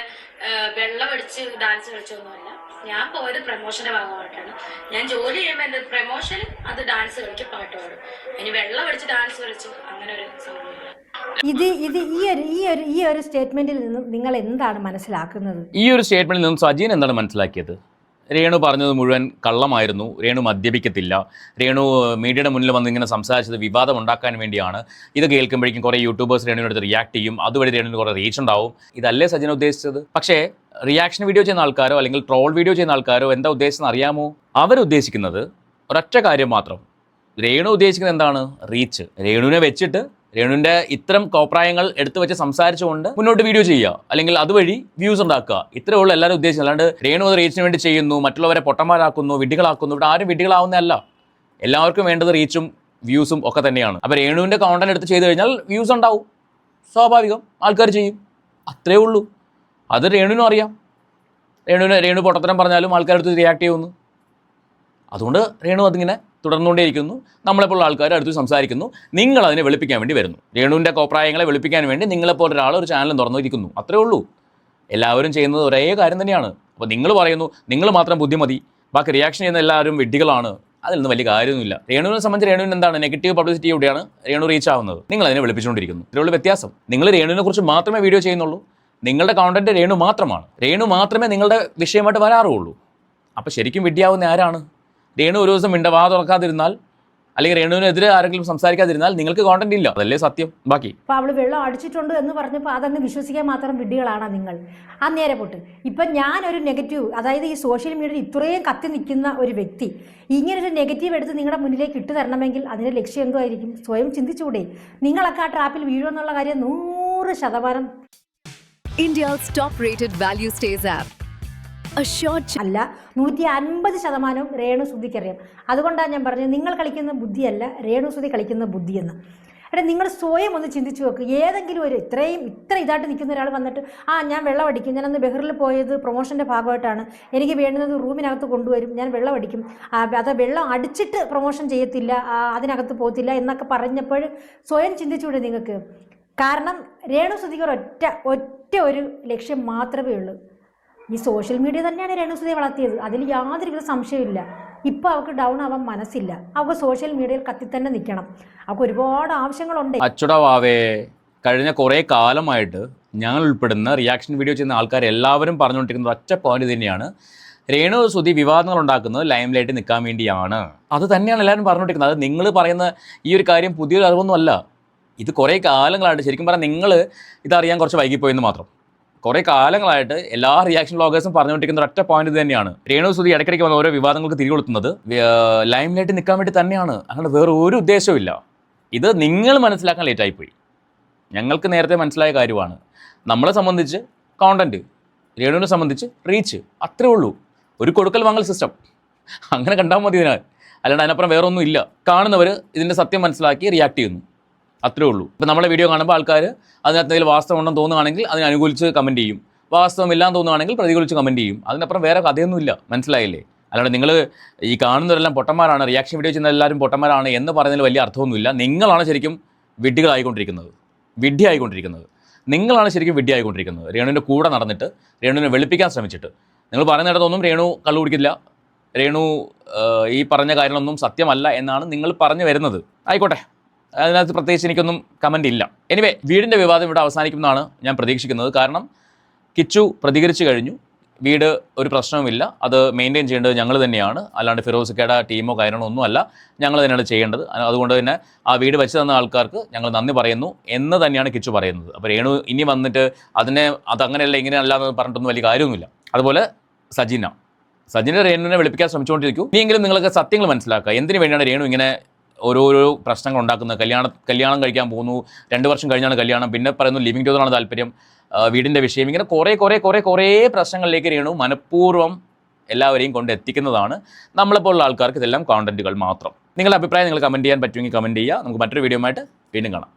വെള്ളം അടിച്ച് ഡാൻസ് കളിച്ചൊന്നുമല്ല. ഞാൻ പോയത് പ്രമോഷന്റെ ഭാഗമായിട്ടാണ്. ഞാൻ ജോലി ചെയ്യുമ്പോൾ എൻ്റെ പ്രമോഷൻ അത് ഡാൻസ് കളിക്കും, പാട്ട് പാടും. ഇനി വെള്ളം അടിച്ച് ഡാൻസ് കളിച്ചു അങ്ങനെ ഒരു സംഭവമില്ല. ഈ ഒരു സ്റ്റേറ്റ്മെന്റിൽ നിന്നും നിങ്ങൾ എന്താണ് മനസ്സിലാക്കുന്നത്? ഈ ഒരു സ്റ്റേറ്റ്മെന്റിൽ നിന്നും സജീൻ എന്താണ് മനസ്സിലാക്കിയത്? രേണു പറഞ്ഞത് മുഴുവൻ കള്ളമായിരുന്നു. രേണു മദ്യപിക്കത്തില്ല. രേണു മീഡിയയുടെ മുന്നിൽ വന്ന് ഇങ്ങനെ സംസാരിച്ചത് വിവാദം ഉണ്ടാക്കാൻ വേണ്ടിയാണ്. ഇത് കേൾക്കുമ്പോഴേക്കും കുറേ യൂട്യൂബേഴ്സ് രേണുവിനടുത്ത് റിയാക്ട് ചെയ്യും, അതുവഴി രേണുവിന് കുറേ റീച്ച് ഉണ്ടാവും. ഇതല്ലേ സജിൻ ഉദ്ദേശിച്ചത്? പക്ഷേ റിയാക്ഷൻ വീഡിയോ ചെയ്യുന്ന ആൾക്കാരോ അല്ലെങ്കിൽ ട്രോൾ വീഡിയോ ചെയ്യുന്ന ആൾക്കാരോ എന്താ ഉദ്ദേശിച്ചെന്ന് അറിയാമോ? അവരുദ്ദേശിക്കുന്നത് ഒരൊറ്റ കാര്യം മാത്രം. രേണു ഉദ്ദേശിക്കുന്നത് എന്താണ്? റീച്ച്. രേണുവിനെ വെച്ചിട്ട് രേണുവിൻ്റെ ഇത്തരം കോപ്രായങ്ങൾ എടുത്തു വെച്ച് സംസാരിച്ചുകൊണ്ട് മുന്നോട്ട് വീഡിയോ ചെയ്യുക, അല്ലെങ്കിൽ അതുവഴി വ്യൂസ് ഉണ്ടാക്കുക. ഇത്രയേ ഉള്ളൂ എല്ലാവരും ഉദ്ദേശിച്ചത്. അല്ലാണ്ട് രേണു അത് റീച്ചിന് വേണ്ടി ചെയ്യുന്നു, മറ്റുള്ളവരെ പൊട്ടന്മാരാക്കുന്നു, വിഡ്ഢികളാക്കുന്നു. ഇവിടെ ആരും വിഡ്ഢികളാവുന്നതല്ല. എല്ലാവർക്കും വേണ്ടത് റീച്ചും വ്യൂസും ഒക്കെ തന്നെയാണ്. അപ്പോൾ രേണുവിൻ്റെ കോണ്ടന്റ് എടുത്ത് ചെയ്ത് കഴിഞ്ഞാൽ വ്യൂസ് ഉണ്ടാവും, സ്വാഭാവികം, ആൾക്കാർ ചെയ്യും. അത്രേ ഉള്ളൂ. അത് രേണുവിനും അറിയാം. രേണു പൊട്ടത്തരം പറഞ്ഞാലും ആൾക്കാരെടുത്ത് റിയാക്ട് ചെയ്യുന്നു. അതുകൊണ്ട് രേണു അതിങ്ങനെ തുടർന്നുകൊണ്ടേയിരിക്കുന്നു. നമ്മളെപ്പോലുള്ള ആൾക്കാർ അടുത്ത് സംസാരിക്കുന്നു. നിങ്ങൾ അതിനെ വെളുപ്പിക്കാൻ വേണ്ടി വരുന്നു. രേണുവിൻ്റെ കോപ്രായങ്ങളെ വെളുപ്പിക്കാൻ വേണ്ടി നിങ്ങളെപ്പോലെ ഒരാൾ ഒരു ചാനലും തുറന്നിരിക്കുന്നു. അത്രേ ഉള്ളൂ. എല്ലാവരും ചെയ്യുന്നത് ഒരേ കാര്യം തന്നെയാണ്. അപ്പോൾ നിങ്ങൾ പറയുന്നു നിങ്ങൾ മാത്രം ബുദ്ധിമതി, ബാക്കി റിയാക്ഷൻ ചെയ്യുന്ന എല്ലാവരും വിഡ്ഢികളാണ്. അതിലൊന്നും വലിയ കാര്യമൊന്നുമില്ല. രേണുവിനെ സംബന്ധിച്ച് രേണുവിന് എന്താണ് നെഗറ്റീവ് പബ്ലിസിറ്റിയോടെയാണ് രേണു റീച്ച് ആവുന്നത്. നിങ്ങൾ അതിനെ വെളുപ്പിച്ചുകൊണ്ടിരിക്കുന്നു. ഇത്രയുള്ള വ്യത്യാസം. നിങ്ങൾ രേണുവിനെ കുറിച്ച് മാത്രമേ വീഡിയോ ചെയ്യുന്നുള്ളൂ. നിങ്ങളുടെ കോണ്ടന്റ് രേണു മാത്രമാണ്. രേണു മാത്രമേ നിങ്ങളുടെ വിഷയമായിട്ട് വരാറുള്ളൂ. അപ്പോൾ ശരിക്കും വിഡ്ഢിയാവുന്ന ആരാണ്? രേണു ഒരു ദിവസം വാ തുറക്കാതിരുന്നാൽ, അല്ലെങ്കിൽ രേണുവിനെതിരെ ആരെങ്കിലും സംസാരിക്കാതിരുന്നാൽ നിങ്ങൾക്ക് കോണ്ടന്റ് ഇല്ല. അതല്ലേ സത്യം. ബാക്കി അപ്പോൾ അവൾ വെള്ളം അടിച്ചിട്ടുണ്ട് എന്ന് പറഞ്ഞപ്പോൾ അതങ്ങ് വിശ്വസിക്കാൻ മാത്രം വിഡ്ഢികളാണ് നിങ്ങൾ. ആ നേരെ പോട്ട്. ഇപ്പം ഞാനൊരു നെഗറ്റീവ്, അതായത് ഈ സോഷ്യൽ മീഡിയയിൽ ഇത്രയും കത്തി നിൽക്കുന്ന ഒരു വ്യക്തി ഇങ്ങനൊരു നെഗറ്റീവ് എടുത്ത് നിങ്ങളുടെ മുന്നിലേക്ക് ഇട്ട് തരണമെങ്കിൽ അതിൻ്റെ ലക്ഷ്യം എന്തുമായിരിക്കും? സ്വയം ചിന്തിച്ചുകൂടെ? നിങ്ങളൊക്കെ ആ ട്രാപ്പിൽ വീഴുമെന്നുള്ള കാര്യം 100%. India's top-rated value stays app. അല്ല, 150% രേണുസുധിക്കറിയാം. അതുകൊണ്ടാണ് ഞാൻ പറഞ്ഞത് നിങ്ങൾ കളിക്കുന്ന ബുദ്ധിയല്ല രേണുസുധി കളിക്കുന്ന ബുദ്ധിയെന്ന്. എടാ, നിങ്ങൾ സ്വയം ഒന്ന് ചിന്തിച്ചു നോക്ക്. ഏതെങ്കിലും ഒരു ഇത്ര ഇതായിട്ട് നിൽക്കുന്ന ഒരാൾ വന്നിട്ട് ഞാൻ വെള്ളം അടിക്കും, ഞാനന്ന് ബഹറിൽ പോയത് പ്രൊമോഷൻ്റെ ഭാഗമായിട്ടാണ്, എനിക്ക് വേണ്ടുന്നത് റൂമിനകത്ത് കൊണ്ടുവരും, ഞാൻ വെള്ളം അടിക്കും, അത് വെള്ളം അടിച്ചിട്ട് പ്രൊമോഷൻ ചെയ്യത്തില്ല, അതിനകത്ത് പോകത്തില്ല എന്നൊക്കെ പറഞ്ഞപ്പോൾ സ്വയം ചിന്തിച്ചുകൂടെ നിങ്ങൾക്ക്? കാരണം രേണുസുധിക്ക് ഒറ്റ ഒരു ലക്ഷ്യം മാത്രമേ ഉള്ളൂ. ഈ സോഷ്യൽ മീഡിയ തന്നെയാണ് രേണുസുധിയെ വളർത്തിയത്. അതിൽ യാതൊരുവിധ സംശയമില്ല. ഇപ്പോൾ അവൾക്ക് ഡൗൺ ആവാൻ മനസ്സില്ല. അവൾക്ക് സോഷ്യൽ മീഡിയയിൽ കത്തിത്തന്നെ നിൽക്കണം. അവൾക്ക് ഒരുപാട് ആവശ്യങ്ങളുണ്ട്. അച്ചുടവാവേ, കഴിഞ്ഞ കുറേ കാലമായിട്ട് ഞങ്ങൾ ഉൾപ്പെടുന്ന റിയാക്ഷൻ വീഡിയോ ചെയ്യുന്ന ആൾക്കാരെല്ലാവരും പറഞ്ഞുകൊണ്ടിരിക്കുന്നത് ഒറ്റ പോയിന്റ് തന്നെയാണ്. രേണുസുധി വിവാദങ്ങൾ ഉണ്ടാക്കുന്നത് ലൈം ലൈറ്റ് നിൽക്കാൻ വേണ്ടിയാണ്. അത് തന്നെയാണ് എല്ലാവരും പറഞ്ഞുകൊണ്ടിരിക്കുന്നത്. അത് നിങ്ങൾ പറയുന്ന ഈ ഒരു കാര്യം പുതിയൊരു അറിവൊന്നുമല്ല. ഇത് കുറേ കാലങ്ങളായിട്ട്, ശരിക്കും പറഞ്ഞാൽ നിങ്ങൾ ഇതറിയാൻ കുറച്ച് വൈകിപ്പോയെന്ന് മാത്രം. കുറേ കാലങ്ങളായിട്ട് എല്ലാ റിയാക്ഷൻ വ്ളോഗേഴ്സും പറഞ്ഞുകൊണ്ടിരിക്കുന്ന ഒറ്റ പോയിന്റ് തന്നെയാണ്. രേണുസുധി ഇടയ്ക്കിടയ്ക്ക് വന്ന ഓരോ വിവാദങ്ങൾക്ക് തിരികൊളുത്തുന്നത് ലൈം ലൈറ്റ് നിൽക്കാൻ വേണ്ടി തന്നെയാണ്. അങ്ങനെ വേറെ ഒരു ഉദ്ദേശവും ഇല്ല. ഇത് നിങ്ങൾ മനസ്സിലാക്കാൻ ലേറ്റായിപ്പോയി. ഞങ്ങൾക്ക് നേരത്തെ മനസ്സിലായ കാര്യമാണ്. നമ്മളെ സംബന്ധിച്ച് കോണ്ടന്റ്, രേണുവിനെ സംബന്ധിച്ച് റീച്ച്, അത്രേ ഉള്ളൂ. ഒരു കൊടുക്കൽ വാങ്ങൽ സിസ്റ്റം അങ്ങനെ കണ്ടാൽ മതി ഇതിനാൽ. അല്ലാണ്ട് അതിനപ്പുറം വേറെ ഒന്നും ഇല്ല. കാണുന്നവർ ഇതിൻ്റെ സത്യം മനസ്സിലാക്കി റിയാക്ട് ചെയ്യുന്നു, അത്രേ ഉള്ളൂ. ഇപ്പോൾ നമ്മളെ വീഡിയോ കാണുമ്പോൾ ആൾക്കാർ അതിനകത്ത് എന്തെങ്കിലും വാസ്തവം ഉണ്ടെന്ന് തോന്നുകയാണെങ്കിൽ അതിന് അനുകൂലിച്ച് കമൻറ്റ് ചെയ്യും, വാസ്തവമില്ലാന്ന് തോന്നുകയാണെങ്കിൽ പ്രതികൂലിച്ച് കമൻറ്റ് ചെയ്യും. അതിനപ്പുറം വേറെ കഥയൊന്നുമില്ല. മനസ്സിലായില്ലേ? അല്ലാണ്ട് നിങ്ങൾ ഈ കാണുന്നവരെല്ലാം പൊട്ടന്മാരാണ്, റിയാക്ഷൻ വീഡിയോ ചെയ്യുന്ന എല്ലാവരും പൊട്ടന്മാരാണ് എന്ന് പറയുന്നതിൽ വലിയ അർത്ഥമൊന്നുമില്ല. നിങ്ങളാണ് ശരിക്കും വിഡ്ഢികളായിക്കൊണ്ടിരിക്കുന്നത്, വിഡ്ഢിയായിക്കൊണ്ടിരിക്കുന്നത്. നിങ്ങളാണ് ശരിക്കും വിഡ്ഢിയായിക്കൊണ്ടിരിക്കുന്നത്. രേണുവിൻ്റെ കൂടെ നടന്നിട്ട് രേണുവിനെ വെളുപ്പിക്കാൻ ശ്രമിച്ചിട്ട്. നിങ്ങൾ പറയുന്നിടത്തൊന്നും രേണു കള്ളു കുടിക്കില്ല, രേണു ഈ പറഞ്ഞ കാര്യങ്ങളൊന്നും സത്യമല്ല എന്നാണ് നിങ്ങൾ പറഞ്ഞു വരുന്നത്. ആയിക്കോട്ടെ, അതിനകത്ത് പ്രത്യേകിച്ച് എനിക്കൊന്നും കമൻ്റ് ഇല്ല. എനിവേ, വീടിൻ്റെ വിവാദം ഇവിടെ അവസാനിക്കുമെന്നാണ് ഞാൻ പ്രതീക്ഷിക്കുന്നത്. കാരണം കിച്ചു പ്രതികരിച്ചു കഴിഞ്ഞു. വീട് ഒരു പ്രശ്നവുമില്ല, അത് മെയിൻറ്റെയിൻ ചെയ്യേണ്ടത് ഞങ്ങൾ തന്നെയാണ്, അല്ലാണ്ട് ഫിറോസിക്കയുടെ ടീമോ കാര്യങ്ങളോ ഒന്നുമല്ല, ഞങ്ങൾ തന്നെയാണ് ചെയ്യേണ്ടത്. അതുകൊണ്ട് തന്നെ ആ വീട് വെച്ച് തന്ന ആൾക്കാർക്ക് ഞങ്ങൾ നന്ദി പറയുന്നു എന്ന് തന്നെയാണ് കിച്ചു പറയുന്നത്. അപ്പോൾ രേണു ഇനി വന്നിട്ട് അതങ്ങനെയല്ല ഇങ്ങനെയല്ല എന്ന് പറഞ്ഞിട്ടൊന്നും വലിയ കാര്യമൊന്നുമില്ല. അതുപോലെ സജിന രേണുവിനെ വെളുപ്പിക്കാൻ ശ്രമിച്ചുകൊണ്ടിരിക്കും. ഇനിയെങ്കിലും നിങ്ങൾക്ക് സത്യങ്ങൾ മനസ്സിലാക്കുക. എന്തിനു വേണ്ടിയാണ് രേണു ഇങ്ങനെ ഓരോരോ പ്രശ്നങ്ങൾ ഉണ്ടാക്കുന്നത്? കല്യാണം കഴിക്കാൻ പോകുന്നു, 2 വർഷം കഴിഞ്ഞാണ് കല്യാണം, പിന്നെ പറയുന്നു ലിവിങ് ടുഗദറാണ് താല്പര്യം, വീടിൻ്റെ വിഷയം, ഇങ്ങനെ കുറേ പ്രശ്നങ്ങളിലേക്ക് രേണു മനഃപൂർവ്വം എല്ലാവരെയും കൊണ്ട് എത്തിക്കുന്നതാണ്. നമ്മളെപ്പോലുള്ള ആൾക്കാർക്ക് ഇതെല്ലാം കോണ്ടന്റുകൾ മാത്രം. നിങ്ങളുടെ അഭിപ്രായം നിങ്ങൾ കമൻറ്റ് ചെയ്യാൻ പറ്റുമെങ്കിൽ കമൻറ്റ് ചെയ്യുക. നമുക്ക് മറ്റൊരു വീഡിയോ ആയിട്ട് വീണ്ടും കാണാം.